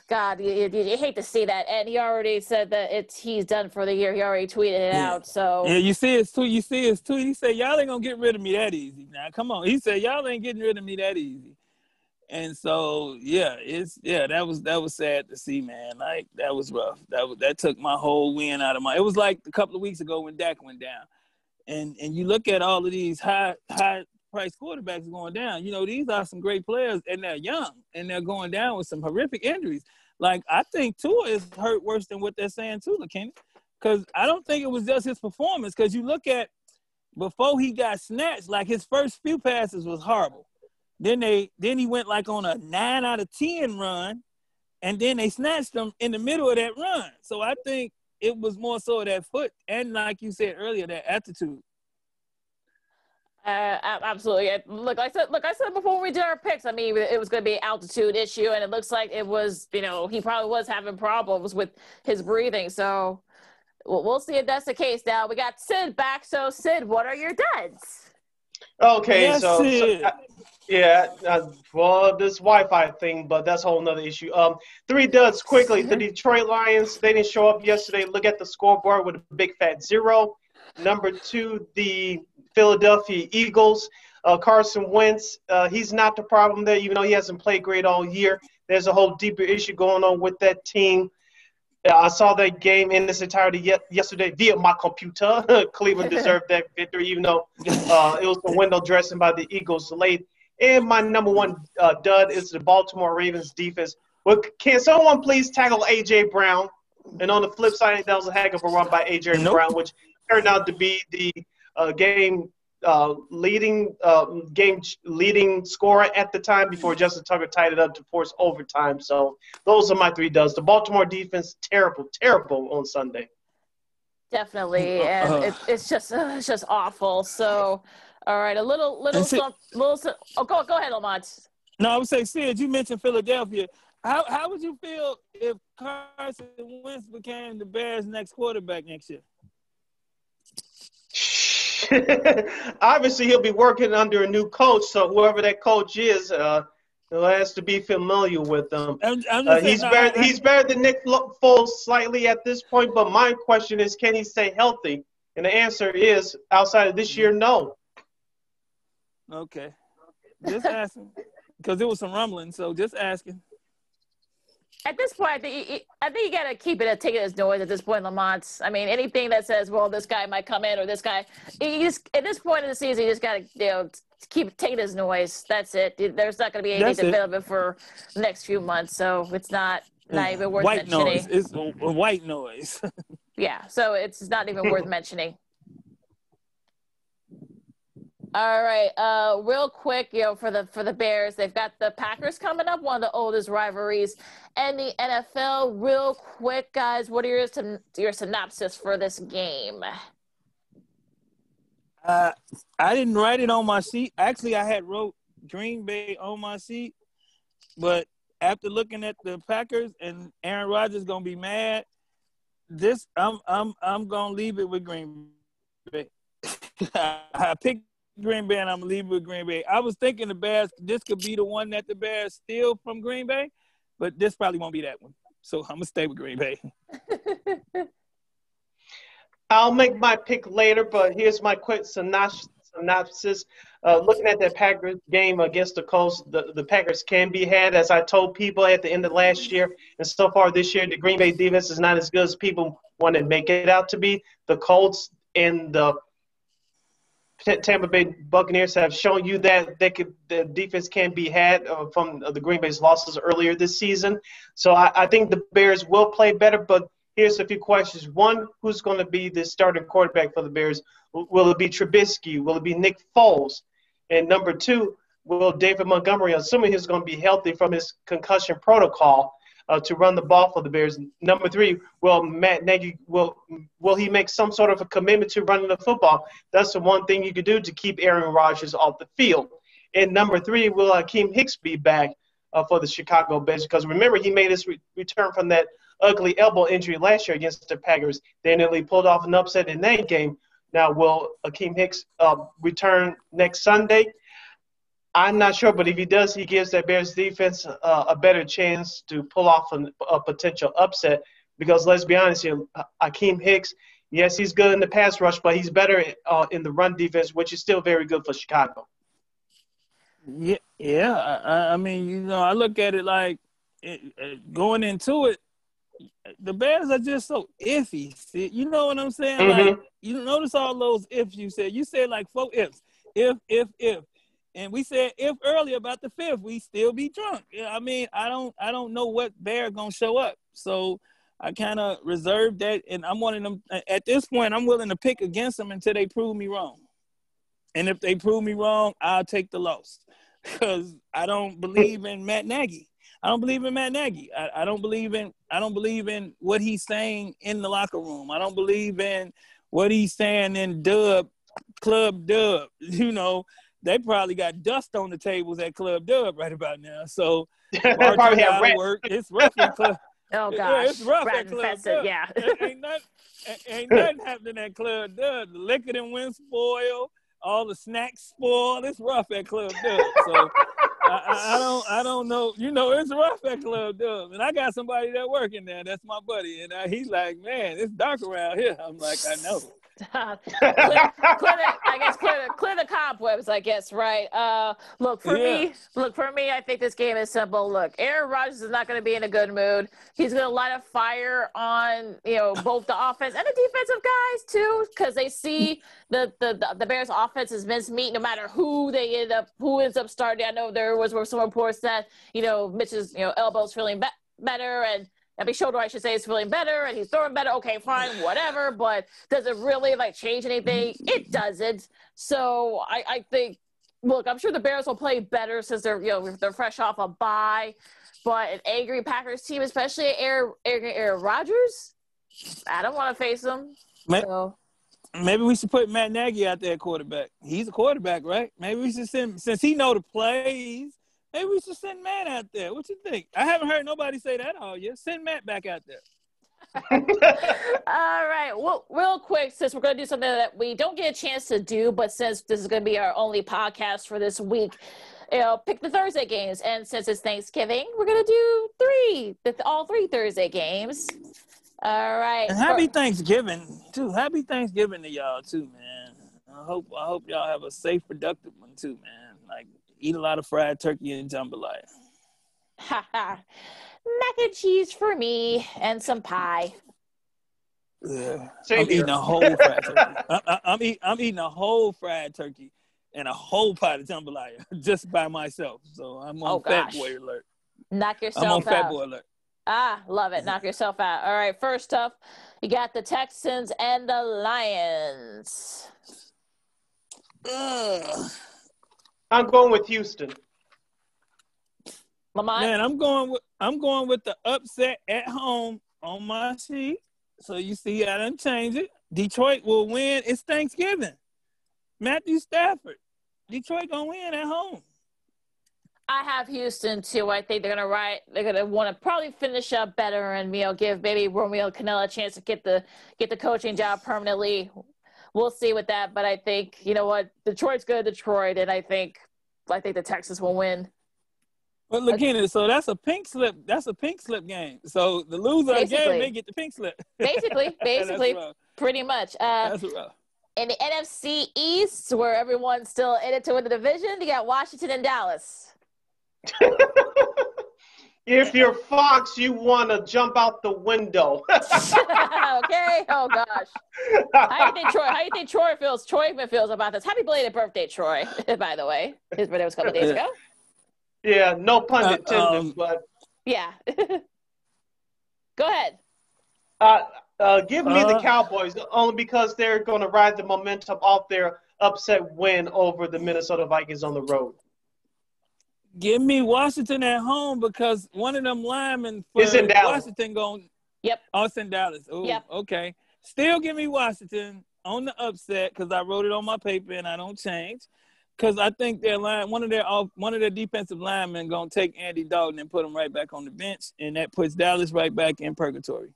God, you hate to see that. And he already said that he's done for the year. He already tweeted it out. So you see his tweet. He said, "Y'all ain't gonna get rid of me that easy." Now come on, he said, "Y'all ain't getting rid of me that easy." And so, that was sad to see, man. Like, that was rough. That took my whole win out of it was like a couple of weeks ago when Dak went down. And you look at all of these high price quarterbacks going down. These are some great players, and they're young, and they're going down with some horrific injuries. Like, I think Tua is hurt worse than what they're saying too, Lakeena. Because I don't think it was just his performance. Because you look at before he got snatched, like his first few passes was horrible. Then he went like on a 9 out of 10 run, and then they snatched him in the middle of that run. So I think it was more so that foot and, like you said earlier, that attitude. Absolutely. Look, I said before we did our picks, I mean, it was going to be an altitude issue, and it looks like it was. He probably was having problems with his breathing. So we'll see if that's the case. Now we got Sid back. So Sid, what are your duds? Okay, yes, this Wi-Fi thing, but that's a whole nother issue. 3 duds quickly. The Detroit Lions, they didn't show up yesterday. Look at the scoreboard with a big fat 0. Number 2, the Philadelphia Eagles. Carson Wentz, he's not the problem there, even though he hasn't played great all year. There's a whole deeper issue going on with that team. I saw that game in its entirety yesterday via my computer. Cleveland deserved that victory, even though it was the window dressing by the Eagles late. And my number 1 dud is the Baltimore Ravens defense. Well, can someone please tackle A.J. Brown? And on the flip side, that was a heck of a run by A.J. Brown, which turned out to be the game leading scorer at the time before Justin Tucker tied it up to force overtime. So those are my 3 duds. The Baltimore defense, terrible on Sunday. Definitely, and it's just awful. So, all right, a little. Oh, go ahead, Lamont. No, I would say, Sid, you mentioned Philadelphia. How would you feel if Carson Wentz became the Bears' next quarterback next year? Obviously, he'll be working under a new coach, so whoever that coach is, has to be familiar with them. He's better than Nick Foles slightly at this point, but my question is, can he stay healthy? And the answer is, outside of this year, no. Okay. Just asking. Because there was some rumbling, so just asking. At this point, I think you got to keep it take it as noise at this point, Lamont. I mean, anything that says, well, this guy might come in or this guy, at this point in the season, you just got to keep taking it as noise. That's it. There's not going to be anything development for the next few months, so it's not even worth white mentioning. Noise. It's a white noise. Yeah, so it's not even worth mentioning. All right, real quick, for the Bears, they've got the Packers coming up, one of the oldest rivalries in the NFL. Real quick, guys, what are your synopsis for this game? I didn't write it on my sheet. Actually, I had wrote Green Bay on my sheet, but after looking at the Packers and Aaron Rodgers gonna be mad, I'm gonna leave it with Green Bay. I picked Green Bay, and I'm gonna leave it with Green Bay. I was thinking the Bears, this could be the one that the Bears steal from Green Bay, but this probably won't be that one. So I'm gonna stay with Green Bay. I'll make my pick later, but here's my quick synopsis. Looking at that Packers game against the Colts, the Packers can be had. As I told people at the end of last year, and so far this year, the Green Bay defense is not as good as people want to make it out to be. The Colts and the Tampa Bay Buccaneers have shown you that the defense can be had from the Green Bay's losses earlier this season. So I think the Bears will play better, but here's a few questions. One, who's going to be the starting quarterback for the Bears? Will it be Trubisky? Will it be Nick Foles? And number two, will David Montgomery, assuming he's going to be healthy from his concussion protocol, to run the ball for the Bears? Number three, will Matt Nagy will he make some sort of a commitment to running the football? That's the one thing you could do to keep Aaron Rodgers off the field. And number three, will Akeem Hicks be back for the Chicago Bears? Because remember, he made his return from that ugly elbow injury last year against the Packers. They nearly pulled off an upset in that game. Now, will Akeem Hicks return next Sunday? I'm not sure, but if he does, he gives that Bears defense a better chance to pull off a potential upset. Because let's be honest here, Akeem Hicks, yes, he's good in the pass rush, but he's better in the run defense, which is still very good for Chicago. Yeah. I mean, I look at it like going into it, the Bears are just so iffy. See, you know what I'm saying? Mm-hmm. Like, you notice all those ifs you said. You said like 4 ifs. If. And we said if earlier about the fifth, we still be drunk. I mean, I don't know what Bear gonna show up. So I kind of reserved that, and I'm wanting them at this point. I'm willing to pick against them until they prove me wrong. And if they prove me wrong, I'll take the loss because I don't believe in Matt Nagy. I don't believe in Matt Nagy. I don't believe in what he's saying in the locker room. I don't believe in what he's saying in Club Dub. They probably got dust on the tables at Club Dub right about now. So probably have rat. Work. It's rough at Club. Oh gosh, yeah, it's rough rat at Club infested, Dub. yeah. Ain't nothing happening at Club Dub. The liquor done went spoil. All the snacks spoiled. It's rough at Club Dub. So I don't know. It's rough at Club Dub. And I got somebody that working there. That's my buddy. And he's like, man, it's dark around here. I'm like, I know. Clear the cobwebs, I guess, right? Look, for me, I think this game is simple. Look, Aaron Rodgers is not going to be in a good mood. He's going to light a fire on, both the offense and the defensive guys too, because they see the Bears' offense is mincemeat no matter who ends up starting. I know there were some reports that Mitch's elbow's feeling better and. Shoulder, I should say, is feeling better and he's throwing better. Okay, fine, whatever. But does it really change anything? It doesn't. So I think, look, I'm sure the Bears will play better since they're fresh off a bye. But an angry Packers team, especially Aaron Rodgers, I don't want to face them. Maybe we should put Matt Nagy out there at quarterback. He's a quarterback, right? Maybe we should send, since he know the plays. Maybe we should send Matt out there. What you think? I haven't heard nobody say that all year. Send Matt back out there. All right. Well, real quick, since we're going to do something that we don't get a chance to do, but since this is going to be our only podcast for this week, pick the Thursday games. And since it's Thanksgiving, we're going to do all three Thursday games. All right. And happy Thanksgiving, too. Happy Thanksgiving to y'all, too, man. I hope y'all have a safe, productive one, too, man. Eat a lot of fried turkey and jambalaya. Mac and cheese for me and some pie. Yeah. Same I'm here. eating a whole fried turkey. I'm eating a whole fried turkey and a whole pot of jambalaya just by myself. So I'm on fat boy alert. Knock I'm on yourself fat out. boy alert. Love it. Knock yourself out. All right, first up, you got the Texans and the Lions. Ugh. I'm going with Houston. Lamont? Man, I'm going with the upset at home on my sheet. So you see, I didn't change it. Detroit will win. It's Thanksgiving. Matthew Stafford. Detroit gonna win at home. I have Houston too. I think they're gonna want to probably finish up better and give maybe Romeo Cannella a chance to get the coaching job permanently. We'll see with that, but I think Detroit's good, Detroit, and I think the Texans will win. But Lakeena, so that's a pink slip. That's a pink slip game. So the loser of the game, they get the pink slip. Basically, pretty much. That's rough. In the NFC East, where everyone's still in it to win the division, you got Washington and Dallas. If you're Fox, you want to jump out the window. Okay. Oh gosh. How do you think Troy feels about this? Happy belated birthday, Troy. By the way, his birthday was a couple of days ago. Yeah, no pun intended, but yeah. Go ahead. Give me the Cowboys only because they're going to ride the momentum off their upset win over the Minnesota Vikings on the road. Give me Washington at home because one of them linemen for It's in Dallas. Washington going. Yep. Oh, it's in Dallas. Oh, yep. Okay. Still give me Washington on the upset because I wrote it on my paper and I don't change. Because I think one of their defensive linemen gonna take Andy Dalton and put him right back on the bench, and that puts Dallas right back in purgatory.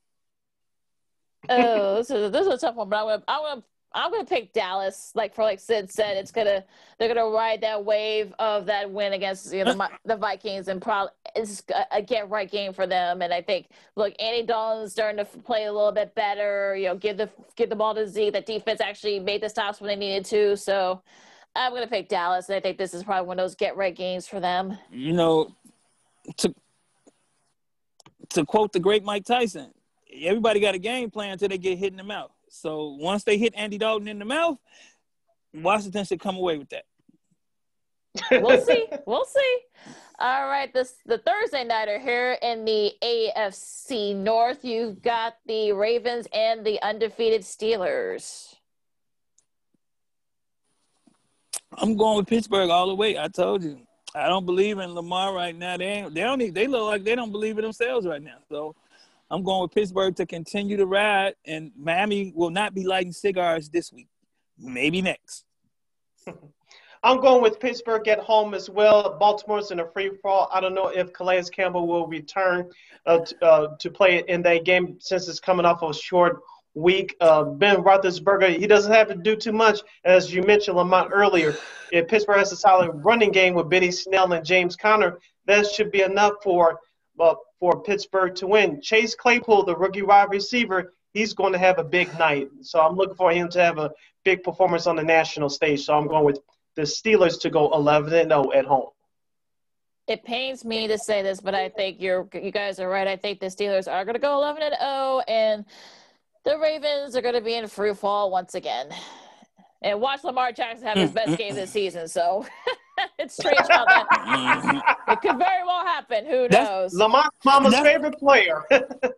Oh, this is a tough one, but I'm gonna pick Dallas. Like Sid said, they're gonna ride that wave of that win against the Vikings, and probably it's a get right game for them. And I think Andy Dalton's starting to play a little bit better. Give the ball to Zeke. That defense actually made the stops when they needed to. So I'm gonna pick Dallas, and I think this is probably one of those get right games for them. To quote the great Mike Tyson, everybody got a game plan until they get hit in the mouth. So once they hit Andy Dalton in the mouth, Washington should come away with that. We'll see. All right, the Thursday nighter here in the AFC North. You've got the Ravens and the undefeated Steelers. I'm going with Pittsburgh all the way. I told you. I don't believe in Lamar right now. They look like they don't believe in themselves right now. So I'm going with Pittsburgh to continue to ride, and Miami will not be lighting cigars this week. Maybe next. I'm going with Pittsburgh at home as well. Baltimore's in a free fall. I don't know if Calais Campbell will return to play in that game since it's coming off a short week. Ben Roethlisberger, he doesn't have to do too much. As you mentioned, Lamont, earlier, if Pittsburgh has a solid running game with Benny Snell and James Conner, that should be enough for Pittsburgh to win. Chase Claypool, the rookie wide receiver, he's going to have a big night. So I'm looking for him to have a big performance on the national stage. So I'm going with the Steelers to go 11-0 at home. It pains me to say this, but I think you guys are right. I think the Steelers are going to go 11-0, and the Ravens are going to be in free fall once again. And watch Lamar Jackson have his best game this season. So it's strange how that it could very well happen. Who knows? Lamar's mama's favorite player.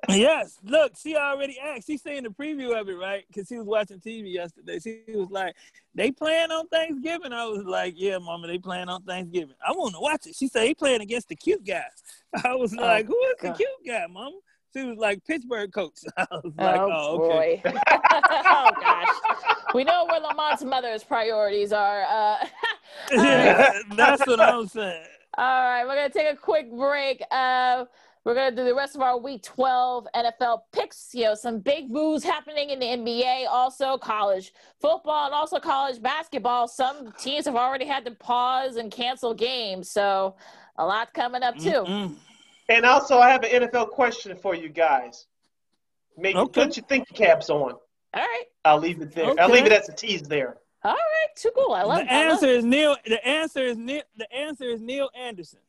Yes. Look, she already asked. She's seeing the preview of it, right? Because she was watching TV yesterday. She was like, they playing on Thanksgiving? I was like, yeah, Mama, they playing on Thanksgiving. I want to watch it. She said, he playing against the cute guy. I was like, who is the cute guy, Mama? She was like, Pittsburgh coach. I was like, okay. Boy. Oh, gosh. We know where Lamont's mother's priorities are. Yeah, that's what I'm saying. All right, we're going to take a quick break. We're going to do the rest of our Week 12 NFL picks. Some big moves happening in the NBA, also college football, and also college basketball. Some teams have already had to pause and cancel games, so a lot coming up, too. Mm-mm. And also, I have an NFL question for you guys. Put your thinking caps on. All right. I'll leave it there. Okay. I'll leave it as a tease there. All right, too cool. I love it. The answer is Neil Anderson.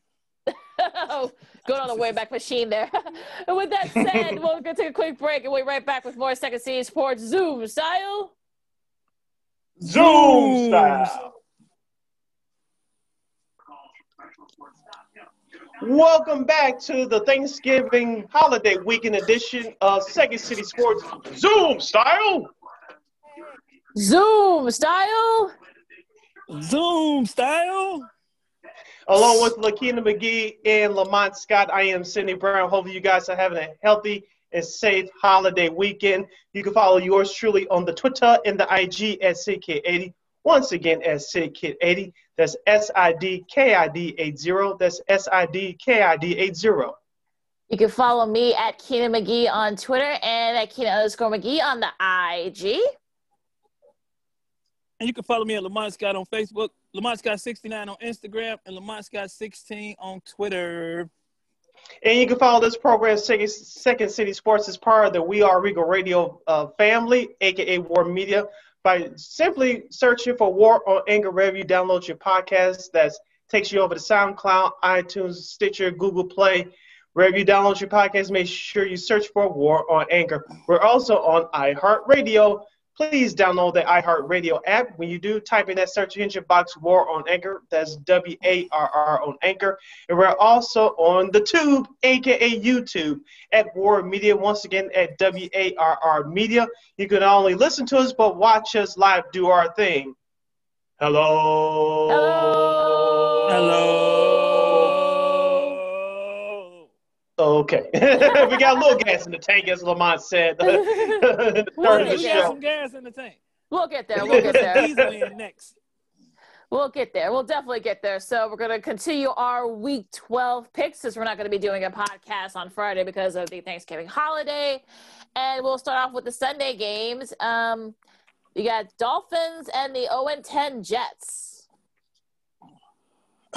Going on the way back machine there. And with that said, we're going to take a quick break and we'll be right back with more Second City Sports Zoom style. Zoom style. Welcome back to the Thanksgiving holiday weekend edition of Second City Sports Zoom style. Zoom style. Zoom style. Along with Lakeena and Lamont Scott, I am Sidney Brown. Hopefully you guys are having a healthy and safe holiday weekend. You can follow yours truly on the Twitter and the IG at SidKid80. Once again, at SidKid80. That's SIDKID80. That's SIDKID80. You can follow me at Keena McGee on Twitter and at Keena_McGee on the IG. And you can follow me at Lamont Scott on Facebook, Lamont Scott 69 on Instagram, and Lamont Scott 16 on Twitter. And you can follow this program, Second City Sports, as part of the We Are Regal Radio family, a.k.a. War Media, by simply searching for War on Anger wherever you download your podcast. That takes you over to SoundCloud, iTunes, Stitcher, Google Play. Wherever you download your podcast, make sure you search for War on Anger. We're also on iHeartRadio. Please download the iHeartRadio app. When you do, type in that search engine box, War on Anchor. That's WARR on Anchor. And we're also on the Tube, a.k.a. YouTube, at War Media. Once again, at WARR Media. You can not only listen to us, but watch us live do our thing. Hello. Hello. Hello. Okay. We got a little gas in the tank, as Lamont said. The start of the We show. got some gas in the tank. We'll get there. We'll get there. Diesel in next. We'll get there. We'll definitely get there. So we're going to continue our Week 12 picks, since we're not going to be doing a podcast on Friday because of the Thanksgiving holiday. And we'll start off with the Sunday games. You got Dolphins and the 0-10 Jets.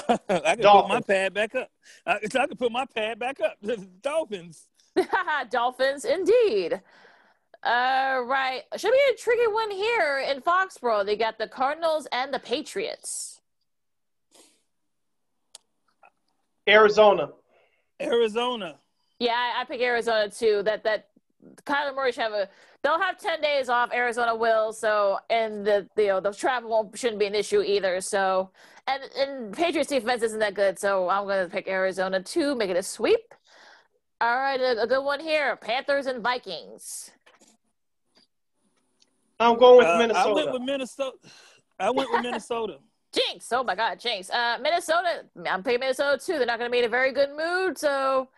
I can put my pad back up. I can put my pad back up. The Dolphins. Dolphins, indeed. Right. Should be a tricky one here in Foxborough. They got the Cardinals and the Patriots. Arizona. Yeah, I pick Arizona too. That Kyler Murray should they'll have 10 days off. Arizona will. So, and the travel shouldn't be an issue either. So, and Patriots defense isn't that good. So I'm going to pick Arizona too, make it a sweep. All right, a good one here. Panthers and Vikings. I'm going with Minnesota. I went with Minnesota. Jinx. Oh my God, Jinx. Minnesota. I'm picking Minnesota too. They're not going to be in a very good mood. So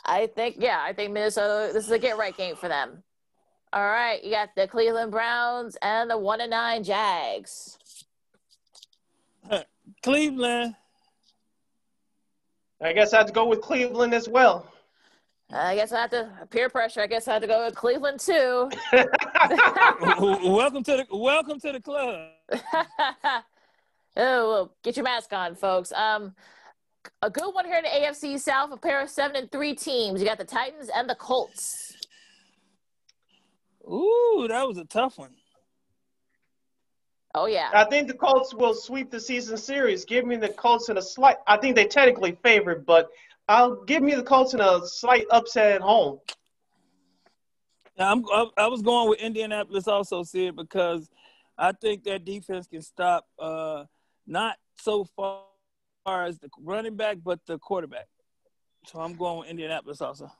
I think Minnesota, this is a get right game for them. All right. You got the Cleveland Browns and the 1-9 Jags. Cleveland. I guess I have to go with Cleveland as well. I guess I have to peer pressure. I guess I have to go with Cleveland too. Welcome to the club. Oh, well, get your mask on, folks. A good one here in the AFC South, a pair of 7-3 teams. You got the Titans and the Colts. Ooh, that was a tough one. Oh, yeah. I think the Colts will sweep the season series. Give me the Colts in a slight – I think they technically favored, but give me the Colts in a slight upset at home. Now, I was going with Indianapolis also, Sid, because I think that defense can stop not so far as the running back, but the quarterback. So I'm going with Indianapolis also.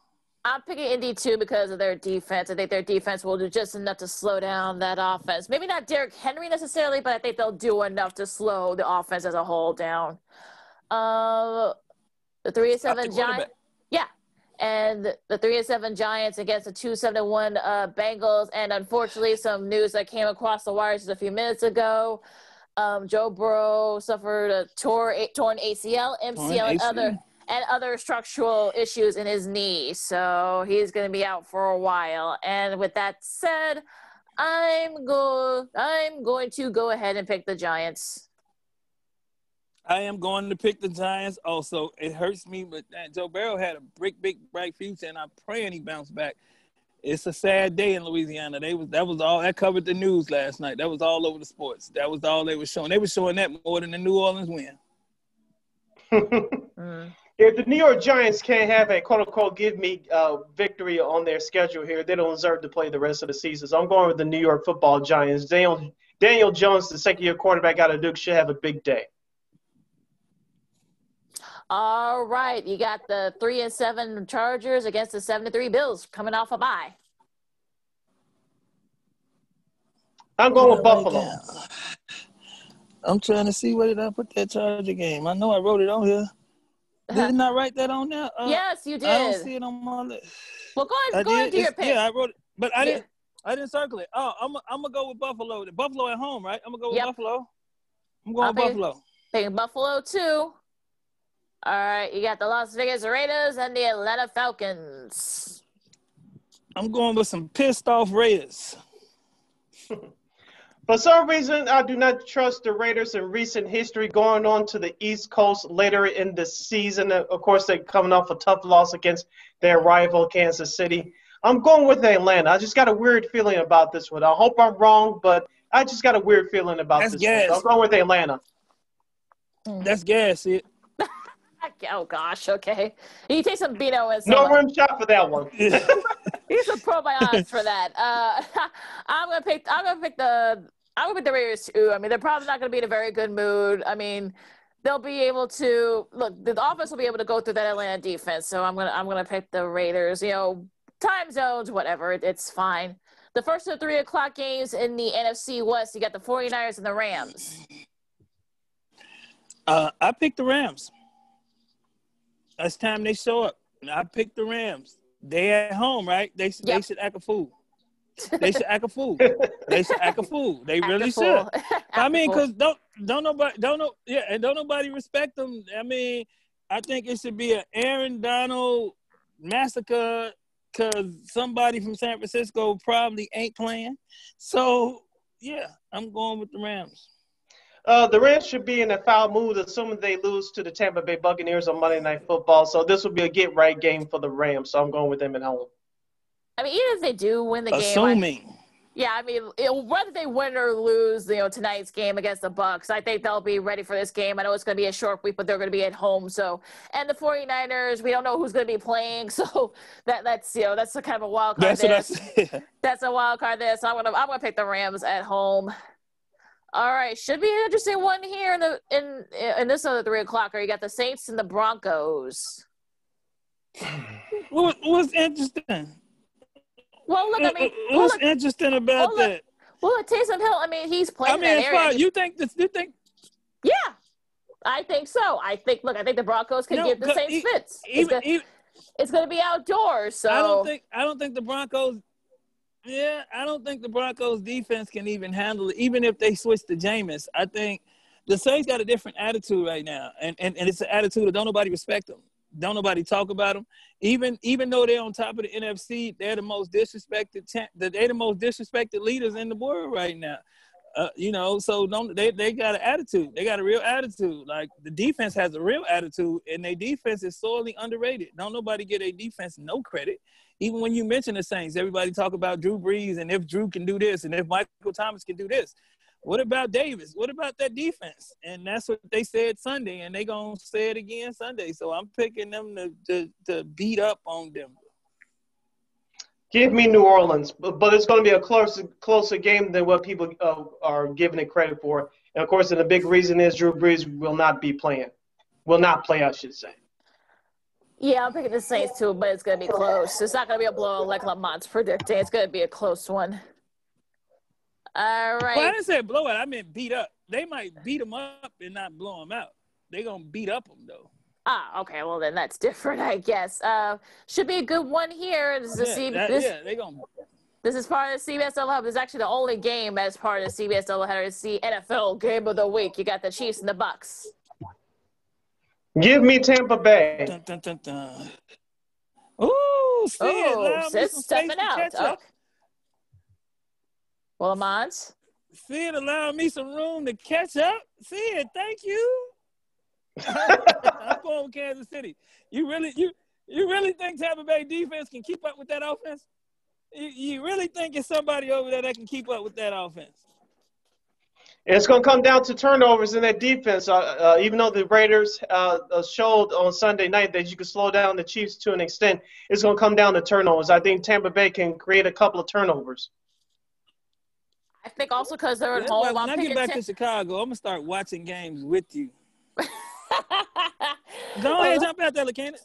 I'm picking Indy too because of their defense. I think their defense will do just enough to slow down that offense. Maybe not Derrick Henry necessarily, but I think they'll do enough to slow the offense as a whole down. The 3-7 Giants. Yeah. And the 3-7 Giants against the 2-7-1 Bengals. And unfortunately, some news that came across the wires just a few minutes ago. Joe Burrow suffered a torn ACL, MCL, and other structural issues in his knee. So he's going to be out for a while. And with that said, I'm going to go ahead and pick the Giants. I am going to pick the Giants also. It hurts me, but Joe Burrow had a big, bright future, and I'm praying he bounced back. It's a sad day in Louisiana. That was all that covered the news last night. That was all over the sports. That was all they were showing. They were showing that more than the New Orleans win. If the New York Giants can't have a quote-unquote give me victory on their schedule here, they don't deserve to play the rest of the season. So I'm going with the New York Football Giants. Daniel Jones, the second-year quarterback out of Duke, should have a big day. All right, you got the 3-7 Chargers against the 7-3 Bills coming off a bye. I'm going with Buffalo. I'm trying to see where did I put that Charger game. I know I wrote it on here. Didn't I write that on there? Yes, you did. I don't see it on my list. Well, go ahead and do your pick. Yeah, I wrote it, but I didn't circle it. Oh, I'm gonna go with Buffalo. Buffalo at home, right? I'm gonna go with Buffalo. I'm going with Buffalo. Picking Buffalo too. All right, you got the Las Vegas Raiders and the Atlanta Falcons. I'm going with some pissed off Raiders. For some reason, I do not trust the Raiders in recent history going on to the East Coast later in the season. Of course, they're coming off a tough loss against their rival, Kansas City. I'm going with Atlanta. I just got a weird feeling about this one. I hope I'm wrong, but I just got a weird feeling about this one. So I'm going with Atlanta. That's gas, it. Oh gosh, okay. You take some Beano and some. No rim shot for that one. Use some probiotics for that. I'm gonna pick the Raiders too. I mean, they're probably not gonna be in a very good mood. I mean, they'll be able to look. The offense will be able to go through that Atlanta defense. So I'm gonna pick the Raiders. You know, time zones, whatever. It's fine. The first of the 3 o'clock games in the NFC West. You got the 49ers and the Rams. I picked the Rams. It's time they show up. I picked the Rams. They at home, right? They should act a fool. They should act a fool. They should act a fool. They really should. I mean, because don't nobody respect them. I mean, I think it should be an Aaron Donald massacre because somebody from San Francisco probably ain't playing. So yeah, I'm going with the Rams. The Rams should be in a foul mood, assuming they lose to the Tampa Bay Buccaneers on Monday Night Football. So this will be a get-right game for the Rams. So I'm going with them at home. I mean, even if they do win the game, assuming. I mean, whether they win or lose, tonight's game against the Bucs, I think they'll be ready for this game. I know it's going to be a short week, but they're going to be at home. So, and the 49ers, we don't know who's going to be playing. So that's a kind of a wild card. That's a wild card there. So I'm gonna pick the Rams at home. All right, should be an interesting one here in this other 3 o'clock. You got the Saints and the Broncos. What's interesting? Well, look, I mean, what's interesting about that? Well, Taysom Hill, I mean, he's playing. I mean, it's fine. You think? Yeah, I think so. I think the Broncos can give the Saints fits. It's going to be outdoors, so I don't think the Broncos. Yeah, I don't think the Broncos defense can even handle it, even if they switch to Jameis. I think the Saints got a different attitude right now, and it's an attitude of don't nobody respect them. Don't nobody talk about them. Even though they're on top of the NFC, they're the most disrespected. They're the most disrespected leaders in the world right now. So they got an attitude. They got a real attitude. Like the defense has a real attitude, and their defense is sorely underrated. Don't nobody get a defense no credit. Even when you mention the Saints, everybody talk about Drew Brees and if Drew can do this and if Michael Thomas can do this. What about Davis? What about that defense? And that's what they said Sunday, and they going to say it again Sunday. So I'm picking them to beat up on them. Give me New Orleans, but it's going to be a closer game than what people are giving it credit for. And, of course, and the big reason is Drew Brees will not play, I should say. Yeah, I'm picking the Saints too, but it's going to be close. It's not going to be a blowout like Lamont's predicting. It's going to be a close one. All right. Well, I didn't say blowout. I meant beat up. They might beat them up and not blow them out. They're going to beat up them, though. Okay. Well, then that's different, I guess. Should be a good one here. This is part of the CBS doubleheader. This is actually the only game as part of the CBS doubleheader. It's the NFL Game of the Week. You got the Chiefs and the Bucks. Give me Tampa Bay. Dun, dun, dun, dun. Ooh, it's stepping out. Okay. Well, Lamont. See it allowing me some room to catch up. See it, thank you. I'm going with Kansas City. You really think Tampa Bay defense can keep up with that offense? You really think it's somebody over there that can keep up with that offense? It's going to come down to turnovers in that defense. Even though the Raiders showed on Sunday night that you can slow down the Chiefs to an extent, it's going to come down to turnovers. I think Tampa Bay can create a couple of turnovers. I think also because they're at That's home. why when I get back to Chicago, I'm going to start watching games with you. Go ahead, jump out there, Lakeena.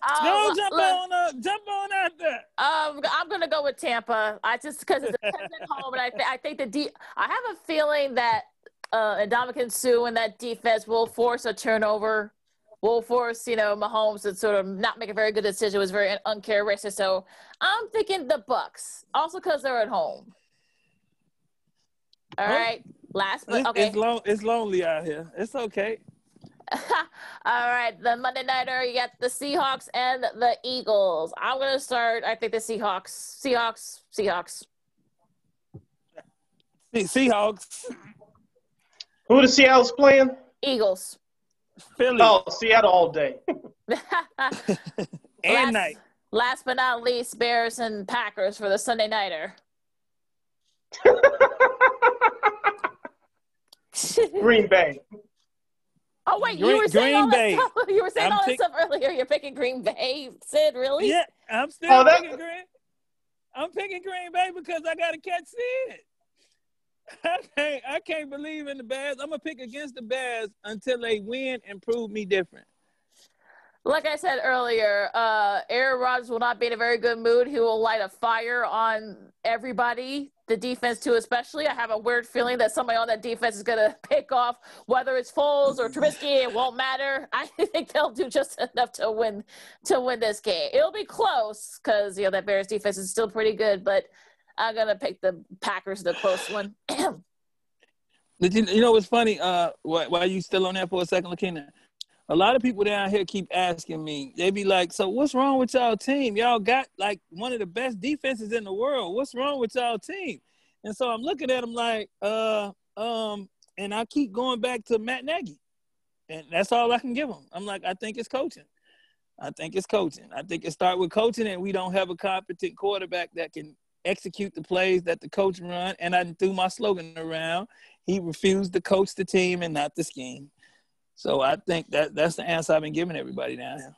Jump on out there. I'm gonna go with Tampa. I just because it depends at home, and I think I have a feeling that Ndamukong Suh and that defense will force a turnover. Will force Mahomes to sort of not make a very good decision. It was very uncharacteristic. So I'm thinking the Bucks, also because they're at home. All right, last but okay. It's lonely out here. It's okay. All right, the Monday Nighter, you got the Seahawks and the Eagles. I'm going to start, I think, the Seahawks. Seahawks. Who the Seattle's playing? Eagles. Philly. Oh, Seattle all day. And night. Last but not least, Bears and Packers for the Sunday Nighter. Green Bay. Oh wait, you were saying all that stuff. You were saying all that stuff earlier. You're picking Green Bay, Sid. Really? Yeah, I'm still picking Green. I'm picking Green Bay because I got to catch Sid. I can't believe in the Bears. I'm gonna pick against the Bears until they win and prove me different. Like I said earlier, Aaron Rodgers will not be in a very good mood. He will light a fire on everybody, the defense too especially. I have a weird feeling that somebody on that defense is going to pick off, whether it's Foles or Trubisky, it won't matter. I think they'll do just enough to win this game. It'll be close because, that Bears defense is still pretty good, but I'm going to pick the Packers, the close one. You know what's funny? While you still on that for a second, Lakeena? A lot of people down here keep asking me, they be like, so what's wrong with y'all team? Y'all got like one of the best defenses in the world. What's wrong with y'all team? And so I'm looking at them like, and I keep going back to Matt Nagy. And that's all I can give them. I'm like, I think it's coaching. I think it starts with coaching, and we don't have a competent quarterback that can execute the plays that the coach run. And I threw my slogan around. He refused to coach the team and not the scheme. So I think that's the answer I've been giving everybody down here.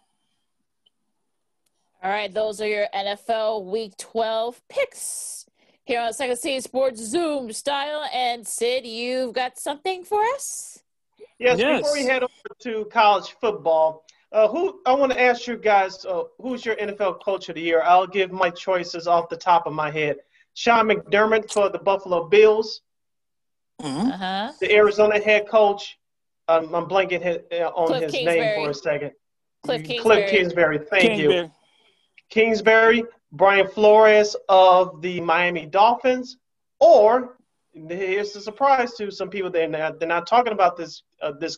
All right, those are your NFL Week 12 picks here on Second City Sports Zoom style. And Sid, you've got something for us? Yes. Before we head over to college football, I want to ask you guys, who's your NFL Coach of the Year? I'll give my choices off the top of my head. Sean McDermott for the Buffalo Bills. Uh-huh. The Arizona head coach. I'm blanking on his Kingsbury. name for a second. Cliff Kingsbury. Thank you. Kingsbury, Brian Flores of the Miami Dolphins, or here's the surprise to some people, they're not talking about this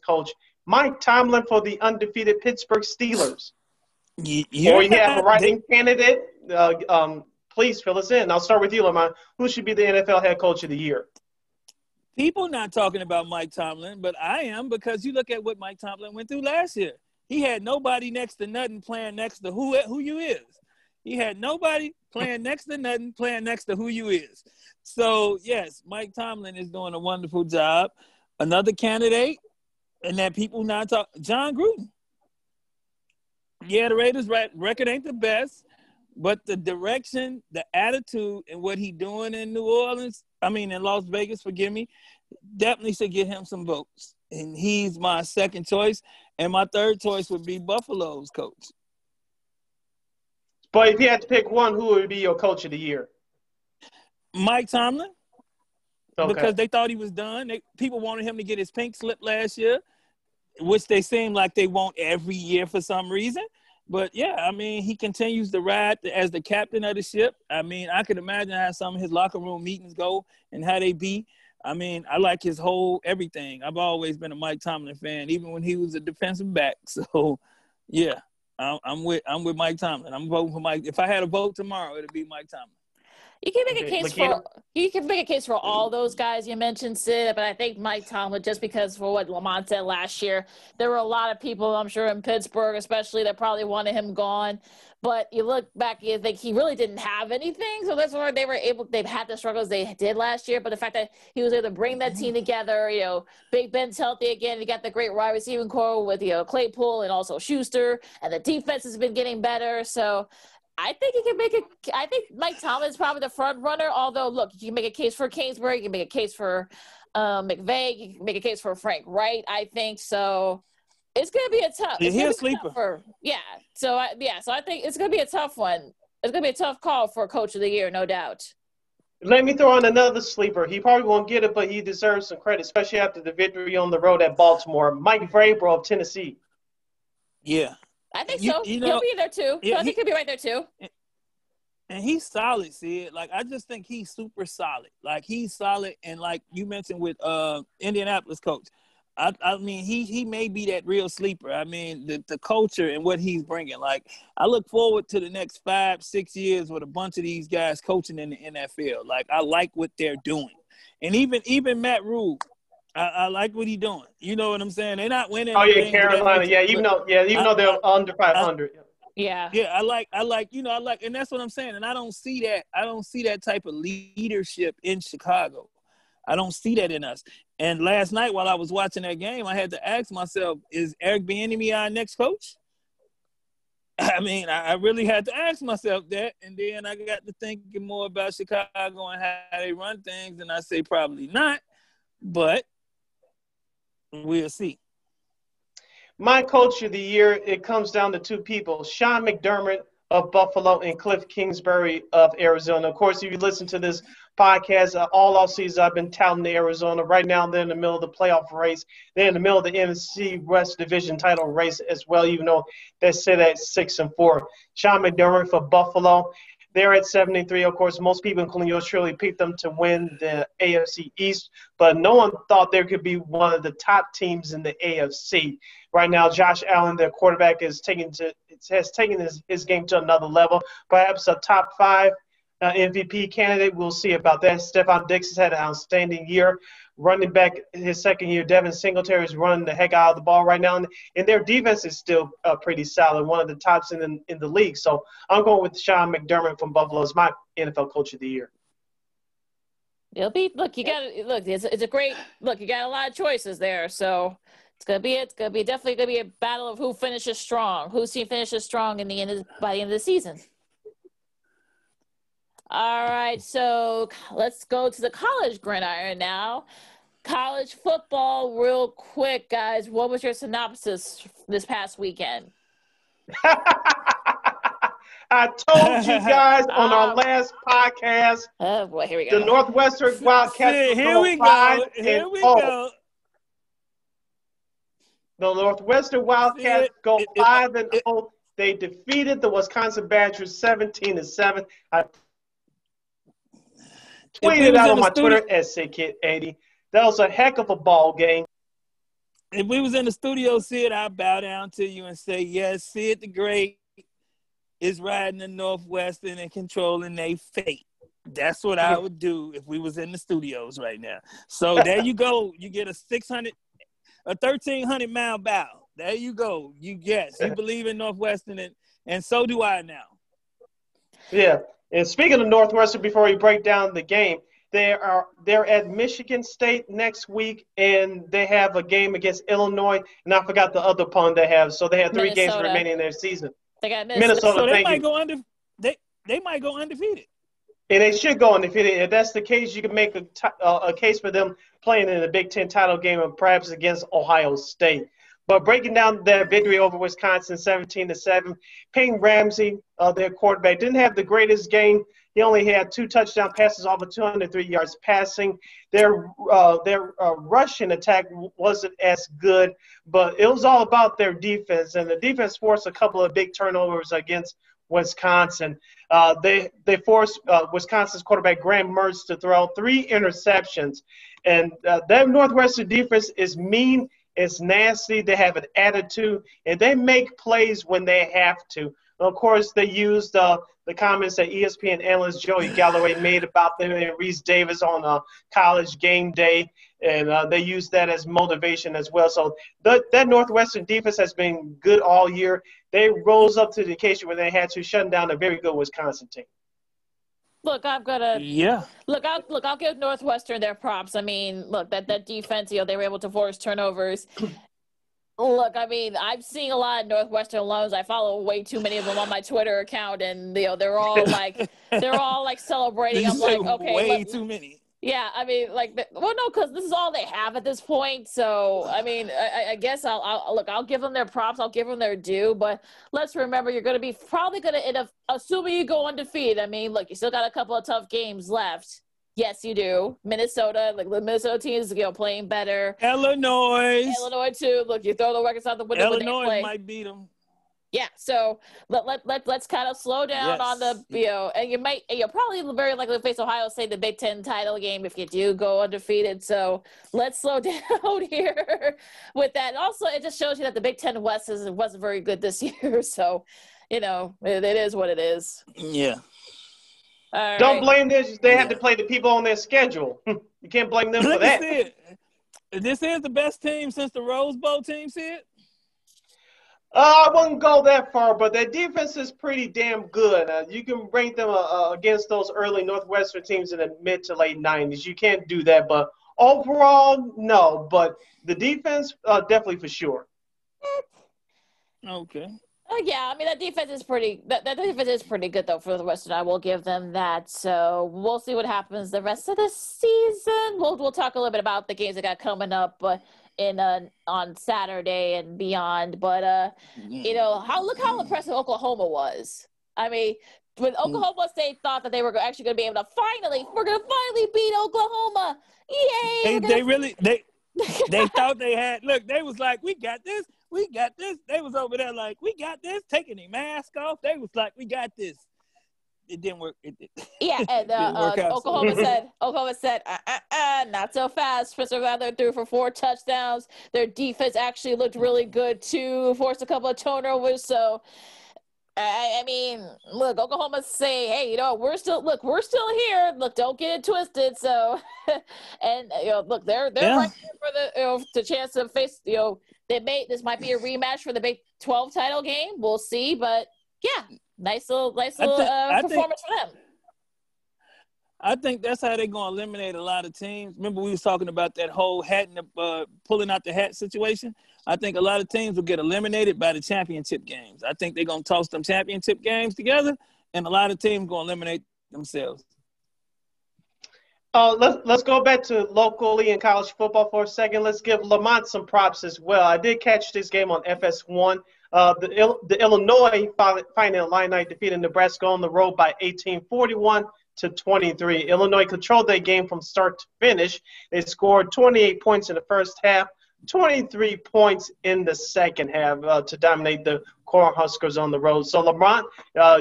coach, Mike Tomlin for the undefeated Pittsburgh Steelers. Or you have a writing candidate. Please fill us in. I'll start with you, Lamont. Who should be the NFL head coach of the year? People not talking about Mike Tomlin, but I am, because you look at what Mike Tomlin went through last year. He had nobody next to nothing playing next to who you is. He had nobody playing next to nothing playing next to who you is. So, yes, Mike Tomlin is doing a wonderful job. Another candidate, and that people not talking, John Gruden. Yeah, the Raiders' record ain't the best, but the direction, the attitude, and what he doing in in Las Vegas, forgive me, definitely should get him some votes. And he's my second choice. And my third choice would be Buffalo's coach. But if you had to pick one, who would be your coach of the year? Mike Tomlin. Okay. Because they thought he was done. People wanted him to get his pink slip last year, which they seem like they want every year for some reason. But, yeah, he continues to ride as the captain of the ship. I could imagine how some of his locker room meetings go and how they be. I like his whole everything. I've always been a Mike Tomlin fan, even when he was a defensive back. So, yeah, I'm with Mike Tomlin. I'm voting for Mike. If I had a vote tomorrow, it would be Mike Tomlin. You can make a Okay, case Lakeena? for all those guys you mentioned, Sid, but I think Mike Tomlin, just because for what Lamont said last year, there were a lot of people, I'm sure in Pittsburgh especially, that probably wanted him gone. But you look back, you think he really didn't have anything, so that's why they've had the struggles they did last year. But the fact that he was able to bring that team together, Big Ben's healthy again. You got the great wide receiving core with Claypool and also Schuster, and the defense has been getting better. So I think he can make it. I think Mike Tomlin is probably the front runner. Although, look, you can make a case for Kingsbury, you can make a case for McVay, you can make a case for Frank Wright. I think so. It's gonna be a tough. Yeah, It's he's gonna a be sleeper. tougher. Yeah. So I think it's gonna be a tough one. It's gonna be a tough call for Coach of the Year, no doubt. Let me throw in another sleeper. He probably won't get it, but he deserves some credit, especially after the victory on the road at Baltimore. Mike Vrabel of Tennessee. Yeah. I think You, so. you He'll know, be there too. So yeah, I think he'll be right there too. and he's solid, Sid. Like, I just think he's super solid. Like, he's solid, and like you mentioned with Indianapolis coach, I mean, he may be that real sleeper. I mean, the culture and what he's bringing. Like, I look forward to the next 5-6 years with a bunch of these guys coaching in the NFL. Like, I like what they're doing, and even Matt Rule, I like what he's doing. You know what I'm saying? They're not winning Oh and yeah, things of that Carolina. nature. Yeah, even though they're under I 500. Yeah. Yeah, I like, and that's what I'm saying. And I don't see that type of leadership in Chicago. I don't see that in us. And last night while I was watching that game, I had to ask myself, is Eric Bieniemy our next coach? I mean, I really had to ask myself that. And then I got to thinking more about Chicago and how they run things. And I say probably not, but we'll see. My coach of the year, it comes down to two people, Sean McDermott of Buffalo and Cliff Kingsbury of Arizona. Of course, if you listen to this podcast, all off season I've been touting Arizona. Right now they're in the middle of the playoff race. They're in the middle of the NFC West Division title race as well, even though they're sit at 6-4. Sean McDermott for Buffalo. They're at 73. Of course, most people, including yours truly, picked them to win the AFC East, but no one thought there could be one of the top teams in the AFC. Right now, Josh Allen, their quarterback, has taken his game to another level, perhaps a top 5 MVP candidate. We'll see about that. Stephon Diggs has had an outstanding year. Running back his second year, Devin Singletary is running the heck out of the ball right now, and their defense is still pretty solid, one of the tops in the league. So I'm going with Sean McDermott from Buffalo as my NFL Coach of the Year. It's a great look. You got a lot of choices there, so it's gonna be definitely gonna be a battle of who finishes strong, whose team finishes strong by the end of the season. All right, so let's go to the college gridiron now. College football, real quick, guys. What was your synopsis this past weekend? I told you guys on our last podcast. Oh boy, here we go. The Northwestern Wildcats Here we go. Here we go. The Northwestern Wildcats go 5-0. They defeated the Wisconsin Badgers 17-7. I tweeted out on my Twitter at SayKid80. That was a heck of a ball game. If we was in the studio, Sid, I'd bow down to you and say, yes, Sid the Great is riding the Northwestern and controlling their fate. That's what I would do if we was in the studios right now. So there you go. You get a 1,300-mile bow. There you go. You believe in Northwestern, and so do I now. Yeah. And speaking of Northwestern, before we break down the game, they're at Michigan State next week, and they have a game against Illinois, and I forgot the other opponent they have. So they have 3 games remaining in their season. They got Minnesota. So they might go they might go undefeated. And they should go undefeated. If that's the case, you can make a case for them playing in the Big Ten title game and perhaps against Ohio State. But breaking down their victory over Wisconsin 17-7, Peyton Ramsey, their quarterback, didn't have the greatest game. He only had 2 touchdown passes over 203 yards passing. Their rushing attack wasn't as good, but it was all about their defense. And the defense forced a couple of big turnovers against Wisconsin. They forced Wisconsin's quarterback Graham Mertz to throw 3 interceptions. And that Northwestern defense is mean. It's nasty. They have an attitude, and they make plays when they have to. Of course, they used the comments that ESPN analyst Joey Galloway made about them and Reese Davis on College Game Day, and they used that as motivation as well. So that Northwestern defense has been good all year. They rose up to the occasion where they had to shut down a very good Wisconsin team. Look, I'll give Northwestern their props. I mean, look, that defense, they were able to force turnovers. Look, I mean, I've seen a lot of Northwestern alums. I follow way too many of them on my Twitter account, and they're all like celebrating. I'm like, okay, way too many. Yeah, I mean, no, because this is all they have at this point. So, I mean, I guess I'll give them their props. I'll give them their due. But let's remember, you're going to probably going to end up, assuming you go undefeated. I mean, look, you still got a couple of tough games left. Yes, you do. Minnesota, the Minnesota team is playing better. Illinois too. Look, you throw the records out the window. Illinois might beat them. Yeah, so let's kind of slow down on the and you'll probably very likely face Ohio State the Big Ten title game if you do go undefeated. So let's slow down here with that. And also, it just shows you that the Big Ten West wasn't very good this year. So, it is what it is. Yeah. Don't blame this. They had to play the people on their schedule. You can't blame them for that. This is the best team since the Rose Bowl team, Sid? I wouldn't go that far, but their defense is pretty damn good. You can rank them against those early Northwestern teams in the mid to late 90s. You can't do that, but overall, no. But the defense, definitely for sure. Okay. Yeah, I mean that defense is pretty. That defense is pretty good though for the Western. I will give them that. So we'll see what happens the rest of the season. We'll talk a little bit about the games that got coming up, but on Saturday and beyond. But look how impressive Oklahoma was. I mean, when Oklahoma State thought that they were actually going to be able to finally beat Oklahoma. Yay! They thought they had. Look, they was like, we got this. We got this. They was over there like, we got this, taking their mask off. They was like, we got this. It didn't work. Yeah, and Oklahoma said, not so fast. Spencer Rattler threw for 4 touchdowns. Their defense actually looked really good too. Forced a couple of turnovers. So, I mean, look, Oklahoma say, hey, we're still here. Look, don't get it twisted. So, and look, they're right there for the chance to face. This might be a rematch for the Big 12 title game. We'll see, but yeah, nice little performance for them. I think that's how they're going to eliminate a lot of teams. Remember we was talking about that whole hat and pulling out the hat situation? I think a lot of teams will get eliminated by the championship games. I think they're going to toss them championship games together, and a lot of teams going to eliminate themselves. Let's go back to locally in college football for a second. Let's give Lamont some props as well. I did catch this game on FS1. The Illinois Fighting Illini defeated Nebraska on the road by 18-41-23. Illinois controlled their game from start to finish. They scored 28 points in the first half, 23 points in the second half to dominate the Cornhuskers on the road. So, Lamont,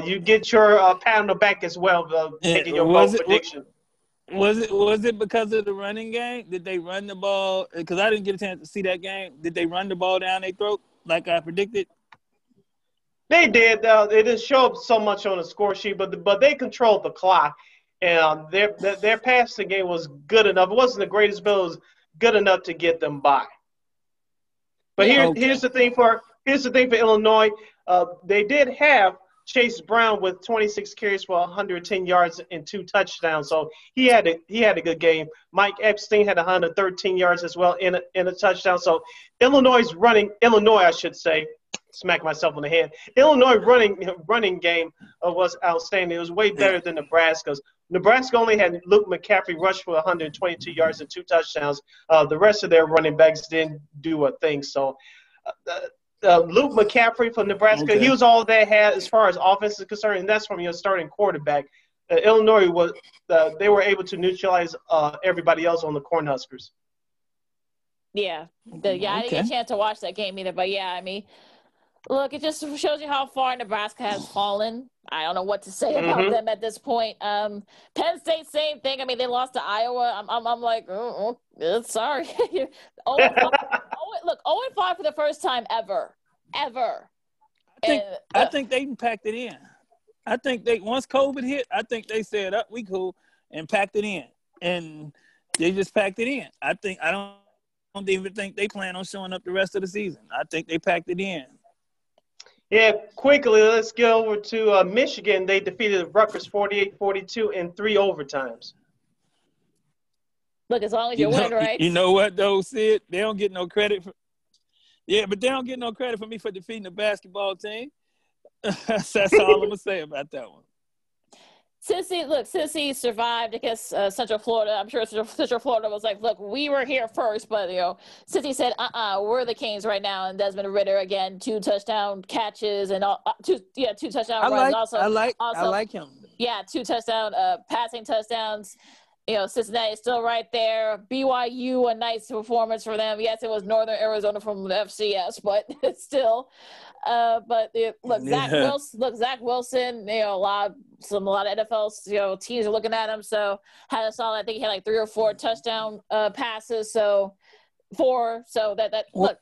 you get your pat on the back as well, taking your bold prediction. Was it because of the running game? Did they run the ball? Because I didn't get a chance to see that game. Did they run the ball down their throat like I predicted? They did. It didn't show up so much on the score sheet, but they controlled the clock, and their passing game was good enough. It wasn't the greatest, but it was good enough to get them by. But here's the thing for Illinois. They did have Chase Brown with 26 carries for 110 yards and 2 touchdowns. So he had a good game. Mike Epstein had 113 yards as well in a touchdown. So Illinois, I should say, smack myself on the head. Illinois running game was outstanding. It was way better than Nebraska's. Nebraska only had Luke McCaffrey rush for 122 yards and 2 touchdowns. The rest of their running backs didn't do a thing. So Luke McCaffrey from Nebraska, he was all they had as far as offense is concerned, and that's from your starting quarterback. Illinois they were able to neutralize everybody else on the Cornhuskers. Yeah, I didn't get a chance to watch that game either, but yeah, I mean, look, it just shows you how far Nebraska has fallen. I don't know what to say about them at this point. Penn State, same thing. I mean, they lost to Iowa. I'm like, sorry. 0-5 for the first time ever. I I think they packed it in. I think once COVID hit, I think they said, "Up, we cool," and packed it in, and they just packed it in. I don't even think they plan on showing up the rest of the season. I think they packed it in. Yeah, quickly, let's go over to Michigan. They defeated Rutgers 48-42 in 3 overtimes. Look, as long as you're winning, right? You know what, though, Sid? They don't get no credit for. Yeah, but they don't get no credit for me for defeating the basketball team. That's all I'm gonna say about that one. Cincy survived against Central Florida. I'm sure Central Florida was like, look, we were here first, but Cincy said, we're the Kings right now. And Desmond Ridder again, 2 touchdown catches and two touchdown runs. I like him. Yeah, 2 touchdown passing touchdowns. Cincinnati is still right there. BYU, a nice performance for them. Yes, it was Northern Arizona from the FCS, but still. Zach Wilson. A lot of NFL teams are looking at him. So had a solid. I think he had like 3 or 4 touchdown passes. So 4. So that look.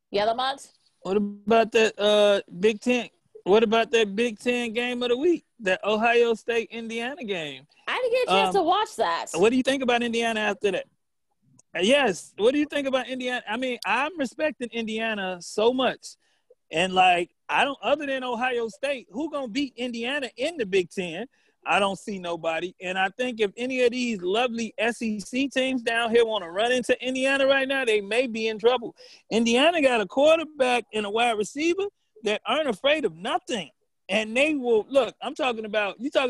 Yeah, Lamont. What about that Big Ten? What about that Big Ten game of the week? That Ohio State-Indiana game. I didn't get a chance to watch that. What do you think about Indiana after that? Yes. What do you think about Indiana? I mean, I'm respecting Indiana so much. And, other than Ohio State, who going to beat Indiana in the Big Ten? I don't see nobody. And I think if any of these lovely SEC teams down here want to run into Indiana right now, they may be in trouble. Indiana got a quarterback and a wide receiver that aren't afraid of nothing. And they will, look, you're talking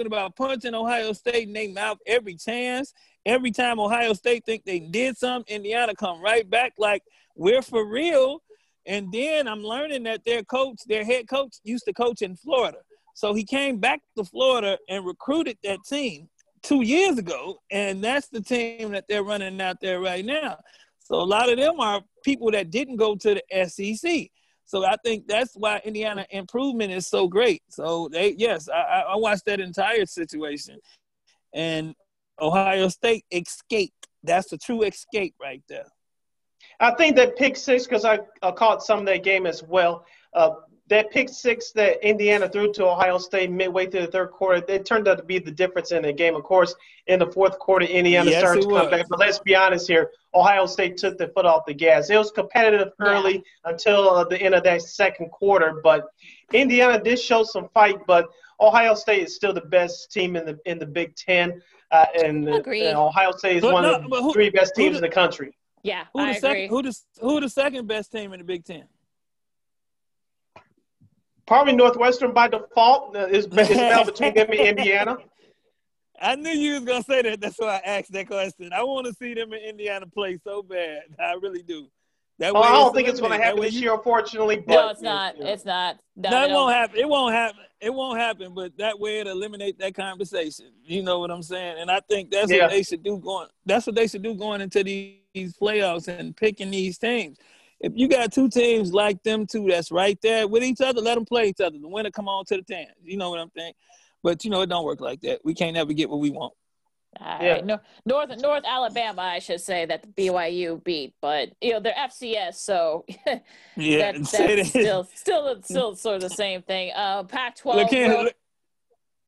about punching Ohio State in their mouth every chance. Every time Ohio State think they did something, Indiana come right back like, we're for real. And then I'm learning that their head coach used to coach in Florida. So he came back to Florida and recruited that team 2 years ago. And that's the team that they're running out there right now. So a lot of them are people that didn't go to the SEC. So I think that's why Indiana improvement is so great. So I watched that entire situation, and Ohio State escaped. That's a true escape right there. I think that pick 6, because I caught some of that game as well. That pick 6 that Indiana threw to Ohio State midway through the third quarter, it turned out to be the difference in the game. Of course, in the fourth quarter, Indiana started to come back. But let's be honest here, Ohio State took the foot off the gas. It was competitive early until the end of that second quarter. But Indiana did show some fight, but Ohio State is still the best team in the Big Ten. And Ohio State is one of the 3 best teams in the country. Yeah, I agree. Who the second best team in the Big Ten? Probably Northwestern by default. It's now between them and Indiana. I knew you was going to say that. That's why I asked that question. I want to see them in Indiana play so bad. I really do. I don't think it's going to happen this year, unfortunately. No, it's not. It's not. No, it won't happen. It won't happen. It won't happen, but that way it'll eliminate that conversation. You know what I'm saying? And I think that's what they should do going into these playoffs and picking these teams. If you got 2 teams like them 2 that's right there with each other, let them play each other. The winner come on to the 10. You know what I'm saying? But, it don't work like that. We can't ever get what we want. Right. North Alabama, I should say, that the BYU beat. But, they're FCS, so that's still sort of the same thing. Pac-12.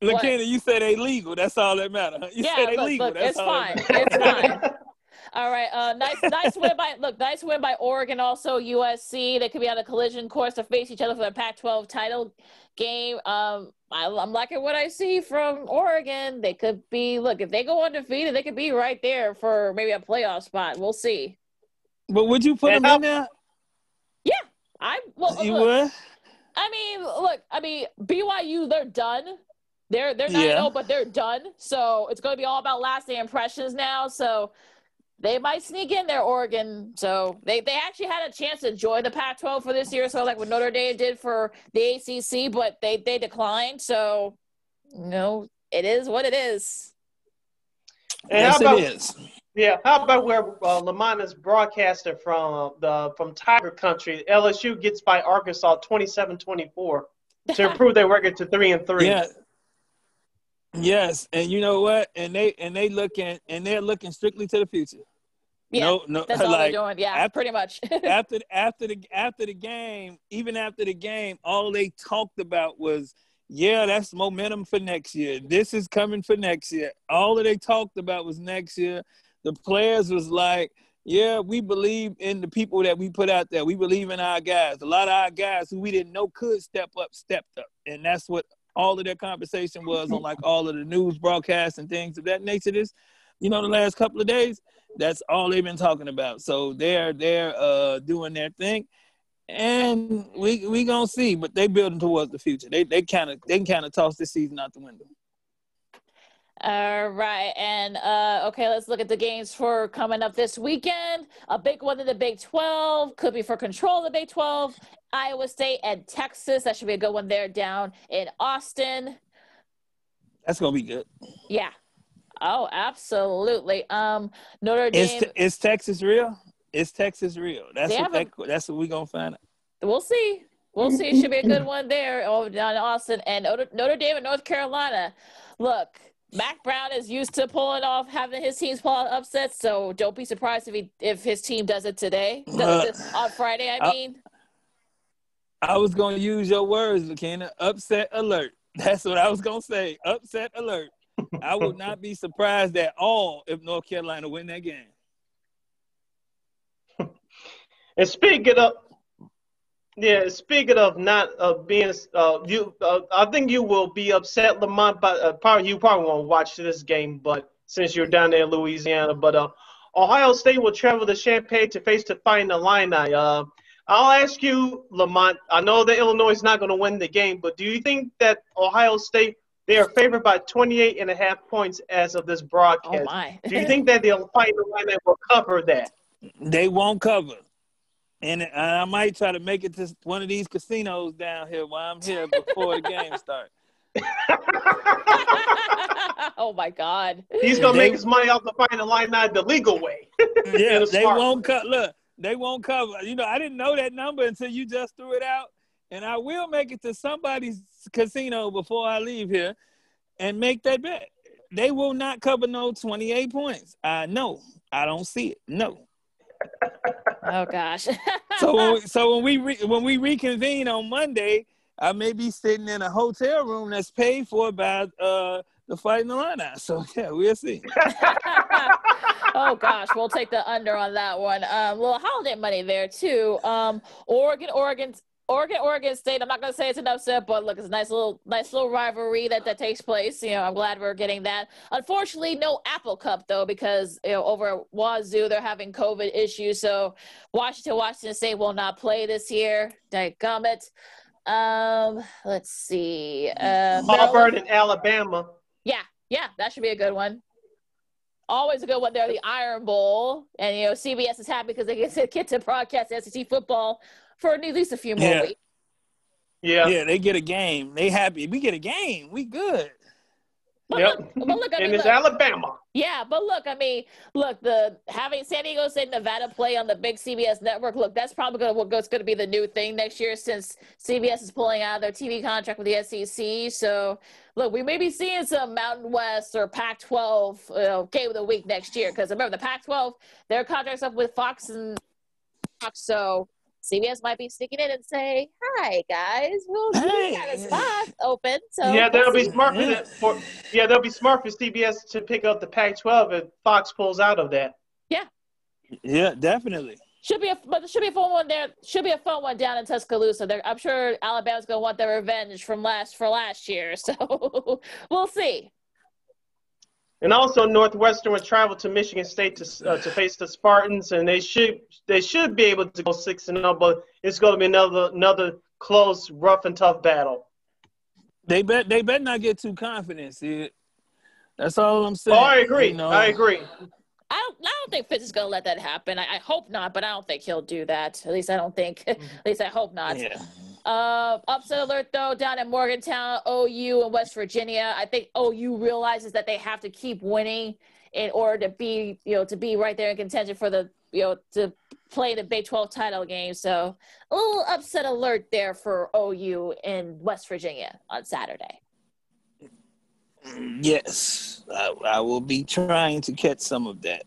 Lakeena, you said they legal. That's all that matters. You said they legal. That's it's fine. It's fine. All right, nice win by Oregon. Also, USC. They could be on a collision course to face each other for the Pac-12 title game. I'm liking what I see from Oregon. They could be. Look, if they go undefeated, they could be right there for maybe a playoff spot. We'll see. But would you put them in there? Yeah, you would. I mean, BYU, they're done. They're 9-0, but they're done. So it's going to be all about lasting impressions now. So they might sneak in there, Oregon. So they actually had a chance to join the Pac-12 for this year, so like what Notre Dame did for the ACC, but they declined. So, it is what it is. And yes, it is. Yeah, how about where Lamont is broadcasted from Tiger Country? LSU gets by Arkansas 27-24 to improve their record to 3-3. Yeah. Yes, and you know what? And they're looking strictly to the future. Yeah, no, that's all like they're doing. Yeah, pretty much. after the game, even after the game, all they talked about was, yeah, that's momentum for next year. This is coming for next year. All that they talked about was next year. The players was like, yeah, we believe in the people that we put out there. We believe in our guys. A lot of our guys who we didn't know could step up, stepped up. And that's what all of their conversation was on, like, all of the news broadcasts and things of that nature. The last couple of days, that's all they've been talking about. So they're doing their thing. And we gonna see, but they building towards the future. They kind of toss this season out the window. All right, and okay, let's look at the games for coming up this weekend. A big one in the Big 12, could be for control of the Big 12. Iowa State and Texas, that should be a good one there down in Austin. That's gonna be good. Yeah. Oh, absolutely. Notre Dame. Is Texas real? Is Texas real? That's what we're gonna find out. We'll see. We'll see. It should be a good one there down in Austin. And Notre Dame and North Carolina. Look, Mac Brown is used to pulling off, having his teams pull out upsets, so don't be surprised if his team does it today. On Friday, I mean. I was going to use your words, Lakeena. Upset alert. That's what I was going to say. Upset alert. I would not be surprised at all if North Carolina win that game. And speaking of not being, I think you will be upset, Lamont. But you probably won't watch this game, but since you're down there in Louisiana, but Ohio State will travel to Champaign to face the Fighting Illini. I'll ask you, Lamont. I know that Illinois is not going to win the game, but do you think that Ohio State, they are favored by 28.5 points as of this broadcast? Oh my! Do you think that the Fighting Illini will cover that? They won't cover. And I might try to make it to one of these casinos down here while I'm here before the game starts. Oh, my God. He's going to make his money off the Fighting Illini the legal way. Yeah, they won't cover. Look, they won't cover. I didn't know that number until you just threw it out. And I will make it to somebody's casino before I leave here and make that bet. They will not cover no 28 points. No, I don't see it. No. Oh gosh. So when we reconvene on Monday, I may be sitting in a hotel room that's paid for by the Fighting Illini. So yeah, we'll see. Oh gosh, we'll take the under on that one. Well, holiday money there too. Oregon State. I'm not going to say it's an upset, but look, it's a nice little rivalry that takes place. I'm glad we're getting that. Unfortunately, no Apple Cup though, because over at Wazoo they're having COVID issues. So Washington State will not play this year. Dadgummit. Let's see. Auburn and Alabama. Yeah, that should be a good one. Always a good one there, the Iron Bowl. And, CBS is happy because they get to broadcast SEC football for at least a few more weeks. Yeah, they get a game. They happy. We get a game. We good. But look, it's Alabama. Yeah, but look, having San Diego State, Nevada play on the big CBS network, look, that's probably going to be the new thing next year since CBS is pulling out of their TV contract with the SEC. So, look, we may be seeing some Mountain West or Pac-12 game of the week next year because remember the Pac-12, their contract's up with Fox and Fox, so CBS might be sneaking in and say, "Hi guys, we got a spot open." So yeah, that'll be smart for CBS to pick up the Pac-12 if Fox pulls out of that. Yeah, definitely. Should be a fun one there. Should be a fun one down in Tuscaloosa. I'm sure Alabama's gonna want their revenge from last year. So we'll see. And also, Northwestern would travel to Michigan State to face the Spartans, and they should be able to go 6-0, but it's going to be another close, rough and tough battle. They better not get too confident. See, that's all I'm saying. Oh, I agree. I agree. I don't think Fitz is going to let that happen. I hope not, but I don't think he'll do that. At least I don't think. At least I hope not. Yeah. Upset alert though down in Morgantown, OU and West Virginia. I think OU realizes that they have to keep winning in order to be right there in contention for the to play the Big 12 title game. So a little upset alert there for OU in West Virginia on Saturday. Yes, I will be trying to catch some of that.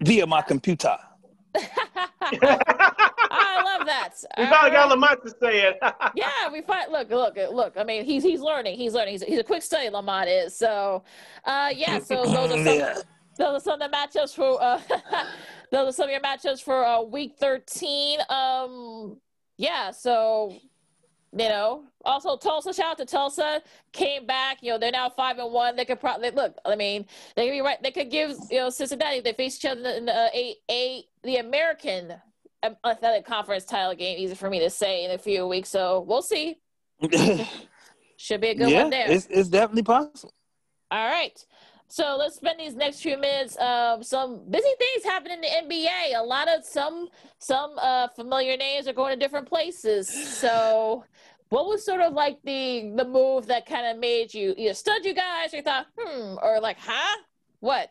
via my computer. I love that. We finally got Lamont to say it. Yeah, we find. Look. I mean, he's learning. He's learning. He's a quick study. Lamont is. So, yeah. So those are some. Yeah. Those are some of the matchups for. Those are some of your matchups for week 13. Yeah. So, also Tulsa. Shout out to Tulsa. Came back. They're now 5-1. They could probably look. I mean, they could be right. They could give Cincinnati. They face each other in the American Athletic Conference title game. Easy for me to say in a few weeks. So we'll see. Should be a good one there. It's definitely possible. All right. So let's spend these next few minutes. Some busy things happen in the NBA. A lot of some familiar names are going to different places. So what was sort of like the move that kind of made you either stud you guys or you thought, or like, huh? What?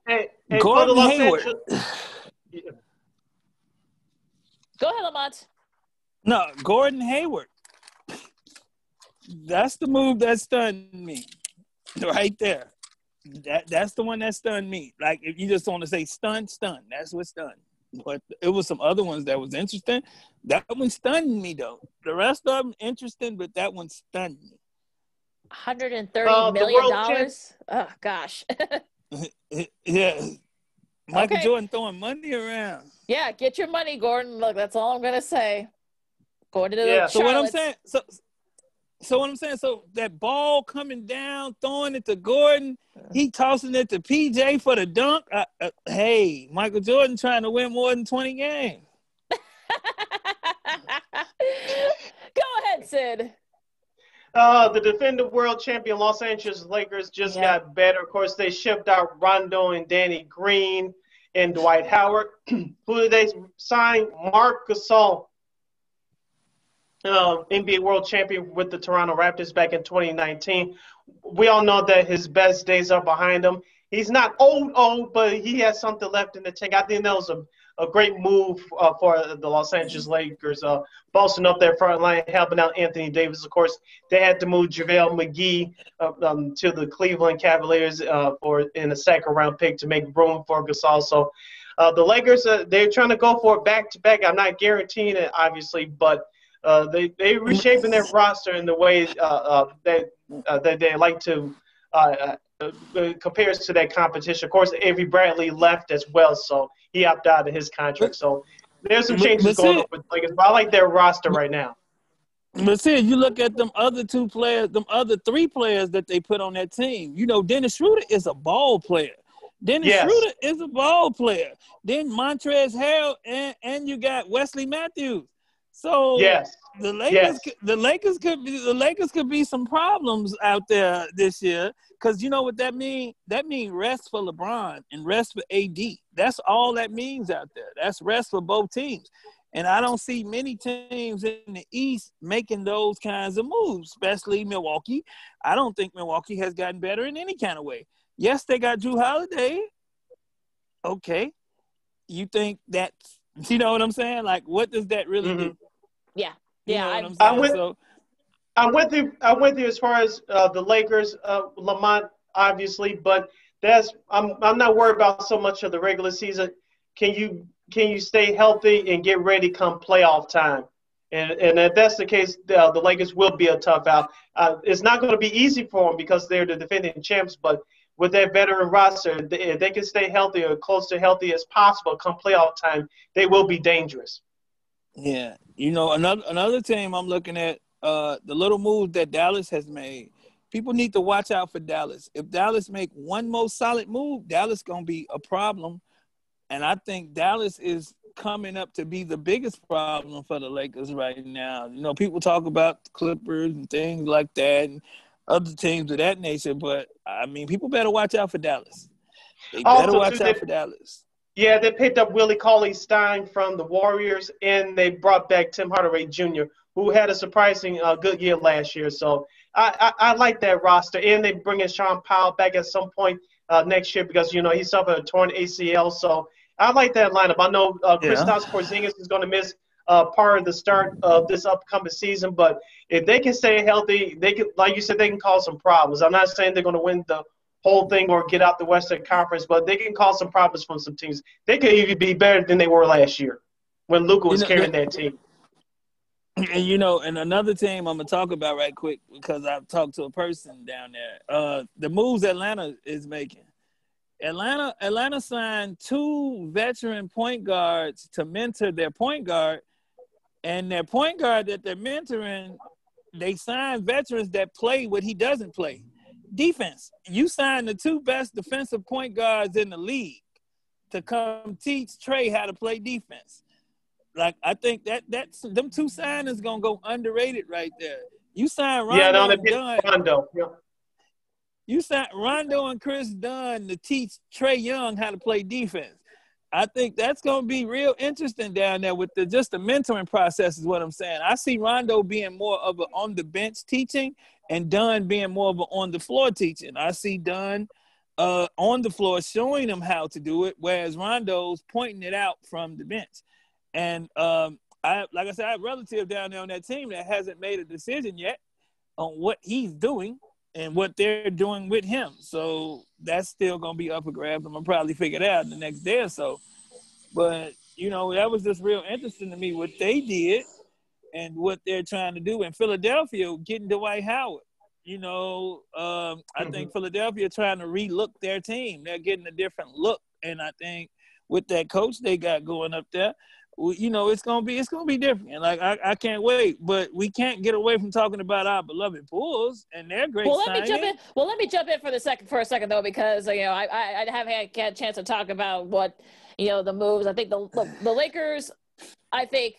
hey, Gordon Hayward. Go ahead, Lamont. No, Gordon Hayward. That's the move that stunned me. Right there. That's the one that stunned me. Like, if you just want to say stun, that's what stunned. But it was some other ones that was interesting. That one stunned me, though. The rest of them interesting, but that one stunned me. $130 million? Oh, gosh. Yeah. Michael Jordan throwing money around. Yeah, get your money, Gordon. Look, that's all I'm going to say. Going to the So what I'm saying, so that ball coming down, throwing it to Gordon, he tossing it to PJ for the dunk. Hey, Michael Jordan trying to win more than 20 games. Go ahead, Sid. The defending world champion Los Angeles Lakers just got better. Of course, they shipped out Rondo and Danny Green and Dwight Howard. Who did they sign? Marc Gasol, NBA world champion with the Toronto Raptors back in 2019. We all know that his best days are behind him. He's not old, but he has something left in the tank. I think that was a great move for the Los Angeles Lakers, bolstering up their front line, helping out Anthony Davis. Of course, they had to move JaVale McGee to the Cleveland Cavaliers in a second-round pick to make room for Gasol. So the Lakers, they're trying to go for it back-to-back. I'm not guaranteeing it, obviously, but they reshaping their roster in the way that they like to compares to that competition. Of course, Avery Bradley left as well, so he opted out of his contract. So there's some changes going on with Lakers, but I like their roster right now. But see, you look at them other two players, them other three players that they put on that team. Dennis Schroeder is a ball player. Then Montrezl Harrell, and you got Wesley Matthews. So the Lakers could be some problems out there this year, because you know what that means? That means rest for LeBron and rest for AD. That's all that means out there. That's rest for both teams. And I don't see many teams in the East making those kinds of moves, especially Milwaukee. I don't think Milwaukee has gotten better in any kind of way. Yes, they got Jrue Holiday. Okay. You think that's, you know what I'm saying? Like, what does that really do? Yeah. I'm with you as far as the Lakers, Lamont, obviously, but I'm not worried about so much of the regular season. Can you stay healthy and get ready come playoff time? And if that's the case, the Lakers will be a tough out. It's not going to be easy for them because they're the defending champs, but with their veteran roster, if they can stay healthy or close to healthy as possible come playoff time, they will be dangerous. Yeah. Another team I'm looking at, the little move that Dallas has made. People need to watch out for Dallas. If Dallas make one more solid move, Dallas going to be a problem. And I think Dallas is coming up to be the biggest problem for the Lakers right now. People talk about the Clippers and things like that and other teams of that nature, but, I mean, people better watch out for Dallas. They better watch out for Dallas. Yeah, they picked up Willie Cauley-Stein from the Warriors, and they brought back Tim Hardaway Jr., who had a surprising good year last year. So I like that roster. And they bring in Sean Powell back at some point next year because, he suffered a torn ACL. So I like that lineup. I know Kristaps Porzingis is going to miss part of the start of this upcoming season, but if they can stay healthy, they can, like you said, they can cause some problems. I'm not saying they're going to win the whole thing or get out the Western Conference, but they can cause some problems from some teams. They could even be better than they were last year when Luka was carrying that team. And and another team I'm gonna talk about right quick because I've talked to a person down there. The moves Atlanta is making. Atlanta signed 2 veteran point guards to mentor their point guard, and their point guard that they're mentoring, they signed veterans that play what he doesn't play. Defense. You signed the 2 best defensive point guards in the league to come teach Trey how to play defense. Like, I think that's them 2 signings gonna go underrated right there. You signed Rondo and Dunn. Rondo. Yeah. You signed Rondo and Chris Dunn to teach Trey Young how to play defense. I think that's gonna be real interesting down there with the mentoring process is what I'm saying. I see Rondo being more of a on the bench teaching and Dunn being more of a on the floor teaching. I see Dunn on the floor showing them how to do it, whereas Rondo's pointing it out from the bench. And like I said, I have a relative down there on that team that hasn't made a decision yet on what he's doing and what they're doing with him. So that's still going to be up for grabs. I'm going to probably figure it out in the next day or so. But, that was just real interesting to me what they did and what they're trying to do in Philadelphia, getting Dwight Howard. I think Philadelphia trying to relook their team. They're getting a different look. And I think with that coach they got going up there, it's gonna be different. Like I can't wait, but we can't get away from talking about our beloved Bulls and their great signing. Let me jump in for a second though, because I haven't had a chance to talk about what the moves. I think the Lakers. I think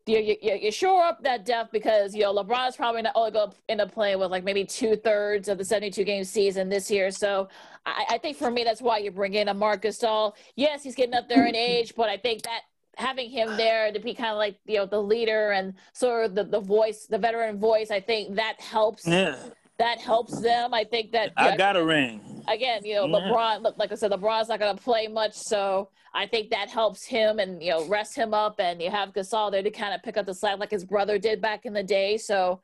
you shore up that depth because LeBron's probably not only going to end up playing with like maybe 2/3 of the 72-game season this year. So I think for me that's why you bring in a Marc Gasol. Yes, he's getting up there in age, but I think that having him there to be kind of like the leader and sort of the voice, the veteran voice, I think that helps. Yeah. That helps them. I think that I got a ring. Again, LeBron, like I said, LeBron's not going to play much, so I think that helps him and rest him up, and you have Gasol there to kind of pick up the slack like his brother did back in the day. So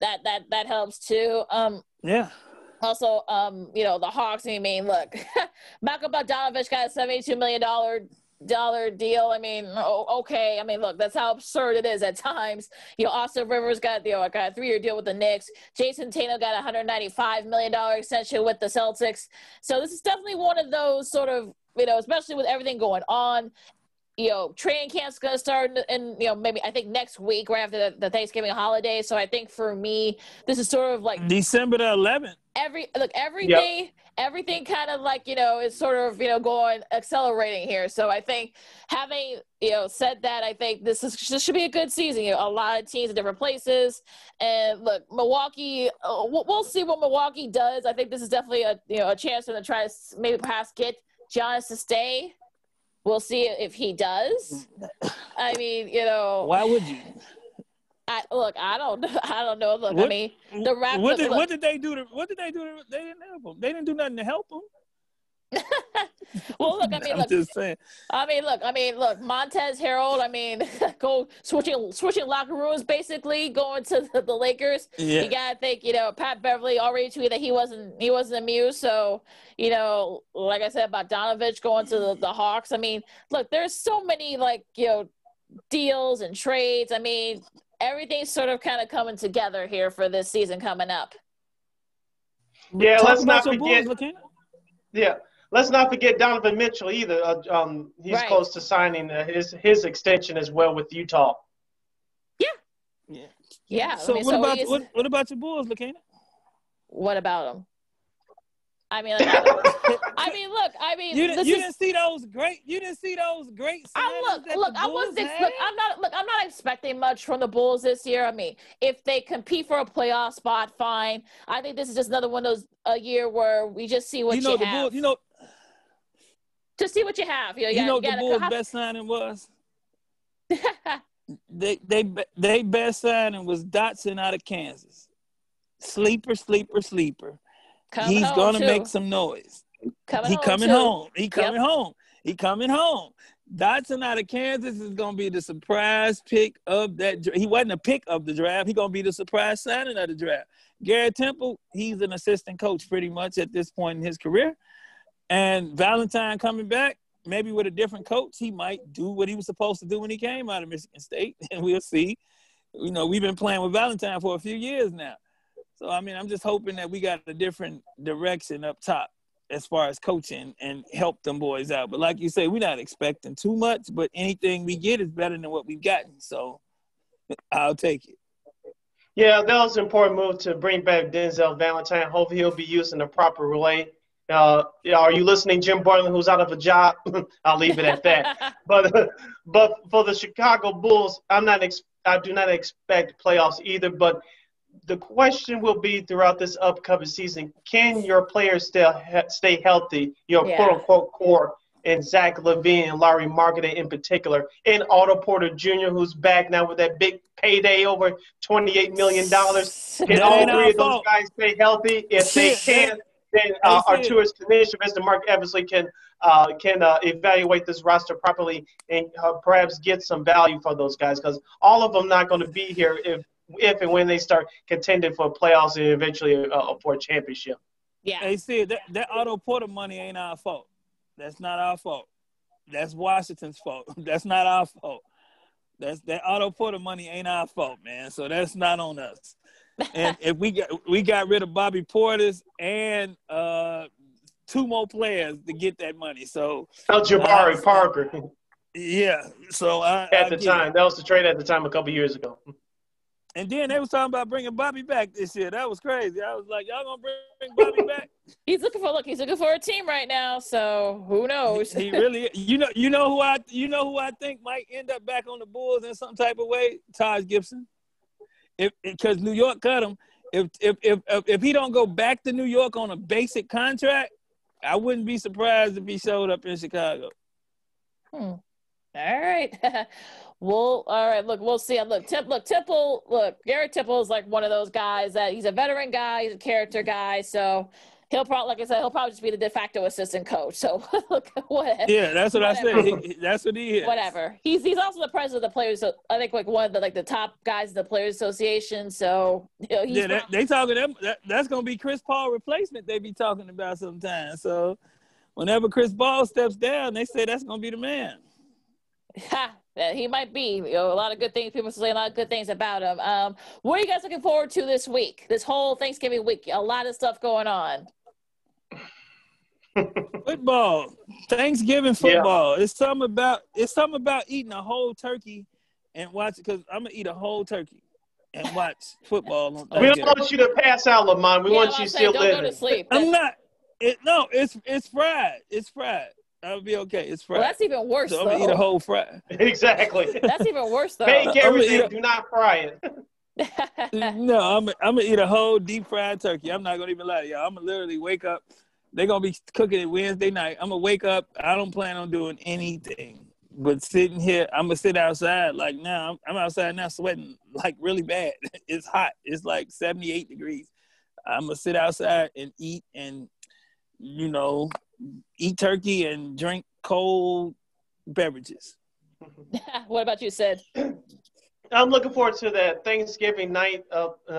that helps too. Yeah. Also, the Hawks. I mean, look, Malcolm Bogdanovich got a $72 million deal. I mean, okay. I mean, look, that's how absurd it is at times. Austin Rivers got got a 3-year deal with the Knicks. Jason Tatum got a $195 million extension with the Celtics. So this is definitely one of those sort of, especially with everything going on. Training camp's going to start in maybe I think next week, right after the Thanksgiving holiday. So I think for me, this is sort of like December the 11th. Everything kind of like, is sort of, going, accelerating here. So I think having, said that, I think this should be a good season. A lot of teams in different places. And look, Milwaukee, we'll see what Milwaukee does. I think this is definitely a chance for them to try to maybe perhaps get Giannis to stay. We'll see if he does. I mean, Why would you? I don't know. Look, what, I mean, the Raptors. What did they do? They didn't help him. They didn't do nothing to help him. Well, look, I mean, I'm just saying. Look, Montez Harrell. I mean, go switching locker rooms, basically going to the Lakers. Yeah. You gotta think, Pat Beverly already tweeted that he wasn't amused. So, like I said about Donovich going to the Hawks. I mean, look, there's so many deals and trades. I mean, everything's sort of kind of coming together here for this season coming up. Yeah, let's not forget. Let's not forget Donovan Mitchell either. He's right. Close to signing his extension as well with Utah. Yeah. So what about your Bulls, Lakeena? What about them? I mean, you didn't see those great signings I'm not expecting much from the Bulls this year. I mean, if they compete for a playoff spot, fine. I think this is just another one of those a year where we just see what you have. Just see what you have. The Bulls' best signing was? they best signing was Dotson out of Kansas. Sleeper. He's gonna make some noise. He coming home. Dotson out of Kansas is gonna be the surprise pick of that. He wasn't a pick of the draft. He's gonna be the surprise signing of the draft. Garrett Temple, he's an assistant coach pretty much at this point in his career. And Valentine coming back, maybe with a different coach, he might do what he was supposed to do when he came out of Michigan State, and we'll see. You know, we've been playing with Valentine for a few years now. So, I mean, I'm just hoping that we got a different direction up top as far as coaching and help them boys out. But like you say, we're not expecting too much, but anything we get is better than what we've gotten. So I'll take it. Yeah, that was an important move to bring back Denzel Valentine. Hopefully he'll be used in the proper way. Are you listening, Jim Boylan, who's out of a job? I'll leave it at that. But for the Chicago Bulls, I do not expect playoffs either. But the question will be throughout this upcoming season: can your players stay healthy? Your quote unquote core, and Zach LaVine and Larry Marketing in particular, and Otto Porter Jr., who's back now with that big payday over $28 million. Can all three of those guys stay healthy? If they can, then Arturas Kanish and Mr. Mark Eversley can evaluate this roster properly and perhaps get some value for those guys, because all of them not going to be here if and when they start contending for playoffs and eventually for a championship. Yeah. Hey, Sid, that Otto Porter money ain't our fault. That's not our fault. That's Washington's fault. That's not our fault. That Otto Porter money ain't our fault, man. So that's not on us. And if we got rid of Bobby Portis and two more players to get that money. So Jabari Parker. Yeah. So at the time, that was the trade at the time a couple years ago. And then they was talking about bringing Bobby back this year. That was crazy. I was like, y'all gonna bring Bobby back? He's looking for a team right now. So who knows? He really, you know who I think might end up back on the Bulls in some type of way? Taj Gibson. Because New York cut him. If he don't go back to New York on a basic contract, I wouldn't be surprised if he showed up in Chicago. All right. Well, all right. Look, we'll see. Look, Garrett Temple is like one of those guys that he's a veteran guy, he's a character guy, so he'll probably, like I said, he'll probably just be the de facto assistant coach. So look, whatever. Yeah, that's what I said. That's what he is. Whatever. He's also the president of the players. So I think like one of the top guys in the Players Association. So they talking them. That's gonna be Chris Paul replacement. They be talking about sometimes. So whenever Chris Paul steps down, they say that's gonna be the man. He might be. A lot of good things. People say a lot of good things about him. What are you guys looking forward to this week? This whole Thanksgiving week, a lot of stuff going on. Football, Thanksgiving football. Yeah. It's something about eating a whole turkey and watch. Because I'm gonna eat a whole turkey and watch football on Thanksgiving. We don't want you to pass out, Lamont. We want you still living. Don't go to sleep. I'm not. It's fried. It's fried. I'll be okay. It's fried. Well, that's even worse. So I'm gonna eat a whole fry. Exactly. That's even worse, though. Bake everything. Do not fry it. No, I'm gonna eat a whole deep fried turkey. I'm not gonna even lie to y'all. I'm gonna literally wake up. They're gonna be cooking it Wednesday night. I'm gonna wake up. I don't plan on doing anything but sitting here. I'm gonna sit outside. Like now, I'm outside now, sweating like really bad. It's hot. It's like 78 degrees. I'm gonna sit outside and eat and eat turkey and drink cold beverages. What about you, Sid? I'm looking forward to that Thanksgiving night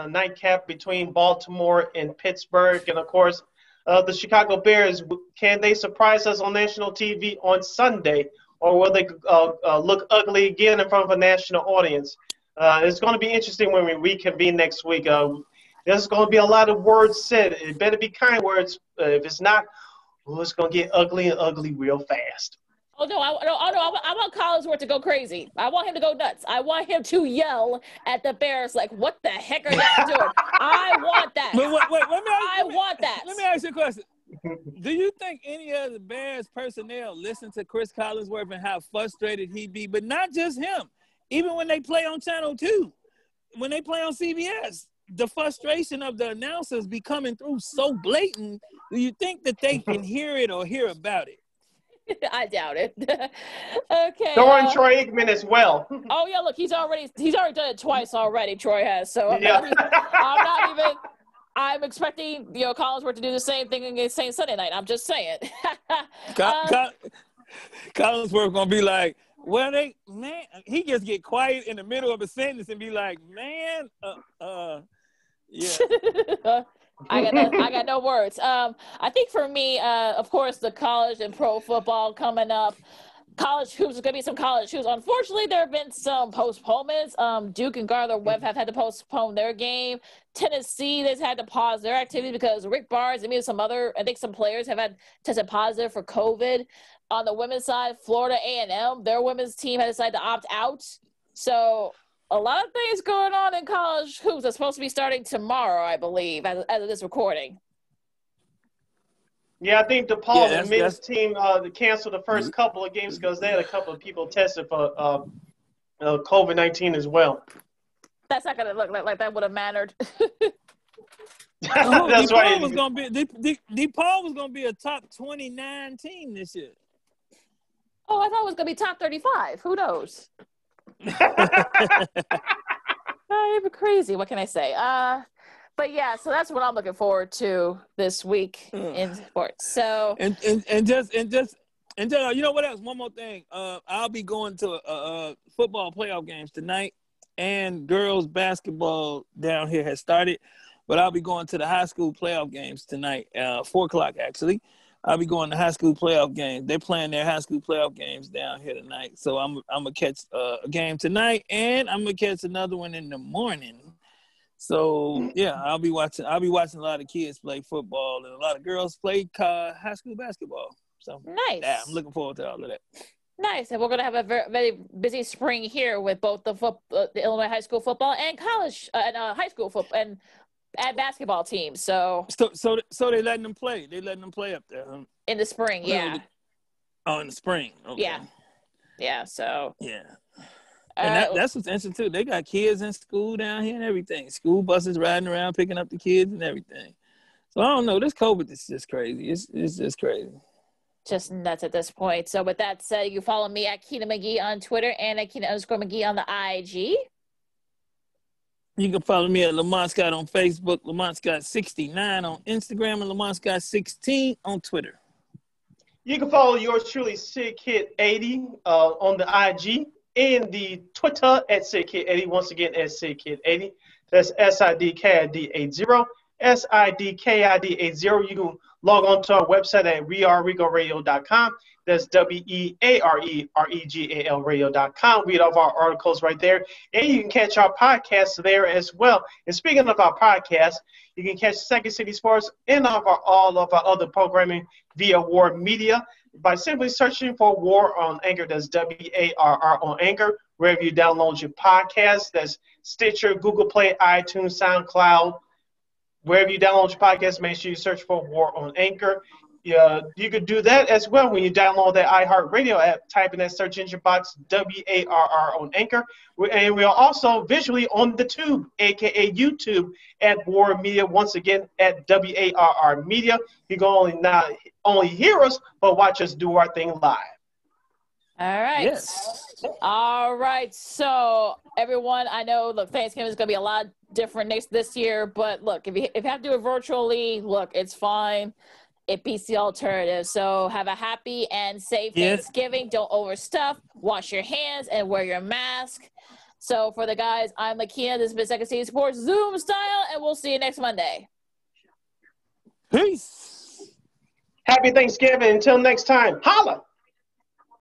nightcap between Baltimore and Pittsburgh, and of course, the Chicago Bears. Can they surprise us on national TV on Sunday, or will they look ugly again in front of a national audience? It's going to be interesting when we reconvene next week. There's going to be a lot of words said. It better be kind words. If it's not, it's going to get ugly and ugly real fast. Oh, no, I want Collinsworth to go crazy. I want him to go nuts. I want him to yell at the Bears like, what the heck are you doing? I want that. Let me ask you a question. Do you think any of the Bears personnel listen to Chris Collinsworth and how frustrated he'd be? But not just him. Even when they play on Channel 2, when they play on CBS, the frustration of the announcers be coming through so blatant. Do you think that they can hear it or hear about it? I doubt it. Okay. Throwing Troy Aikman as well. Oh yeah, look, he's already done it twice already. Troy has, so I'm expecting Collinsworth to do the same thing against Saints Sunday night. I'm just saying. Collinsworth gonna be like, well, he just get quiet in the middle of a sentence and be like, man, Yeah. I got no words. I think for me, of course, the college and pro football coming up. College hoops, there's going to be some college hoops. Unfortunately, there have been some postponements. Duke and Gardner-Webb have had to postpone their game. Tennessee, they've had to pause their activity because Rick Barnes and maybe I think some players have had tested positive for COVID. On the women's side, Florida A&M, their women's team has decided to opt out. So a lot of things going on in college hoops. That's supposed to be starting tomorrow, I believe, as of this recording. Yeah, I think DePaul, the men's team, canceled the first couple of games because they had a couple of people tested for COVID-19 as well. That's not going to look like that would have mattered. That's right. DePaul was going to be a top 29 team this year. Oh, I thought it was going to be top 35. Who knows? Even crazy. What can I say? But yeah, so that's what I'm looking forward to this week in sports. So and just you know what else? One more thing. I'll be going to football playoff games tonight, and girls basketball down here has started. But I'll be going to the high school playoff games tonight, 4:00 actually. I'll be going to high school playoff games. They're playing their high school playoff games down here tonight. So I'm gonna catch a game tonight, and I'm gonna catch another one in the morning. So yeah, I'll be watching a lot of kids play football and a lot of girls play high school basketball. So nice. Yeah, I'm looking forward to all of that. Nice, and we're gonna have a very, very busy spring here with both the Illinois high school football and college and high school football and basketball teams. So they letting them play. They letting them play up there, huh? In the spring, yeah. Oh, in the spring. Okay. Yeah. So yeah. And that's what's interesting too. They got kids in school down here and everything. School buses riding around picking up the kids and everything. So I don't know. This COVID is just crazy. It's just crazy. Just nuts at this point. So with that said, you can follow me at Keena McGee on Twitter and at Keena_McGee on the IG. You can follow me at Lamont Scott on Facebook, Lamont Scott 69 on Instagram, and Lamont Scott 16 on Twitter. You can follow yours truly, SidKid80 on the IG. In the Twitter at SidKid80, once again at SidKid80. That's SIDKID80, SIDKID80. You can log on to our website at weareregalradio.com. That's WEAREREGAL radio.com. Read all of our articles right there. And you can catch our podcasts there as well. And speaking of our podcasts, you can catch Second City Sports and all of our other programming via War Media by simply searching for War on Anchor. That's WARR on Anchor. Wherever you download your podcast, that's Stitcher, Google Play, iTunes, SoundCloud. Wherever you download your podcast, make sure you search for War on Anchor. You could do that as well when you download that iHeartRadio app. Type in that search engine box, WARR on Anchor. And we are also visually on the tube, a.k.a. YouTube, at War Media. Once again, at WARR Media. You can not only hear us, but watch us do our thing live. All right. Yes. All right. So, everyone, I know, look, Thanksgiving is going to be a lot different this year. But, look, if you have to do it virtually, look, it's fine. It beats the alternative. So have a happy and safe Thanksgiving. Don't overstuff. Wash your hands and wear your mask. So for the guys, I'm Lakeena. This has been Second City Sports Zoom style, and we'll see you next Monday. Peace. Happy Thanksgiving. Until next time. Holla.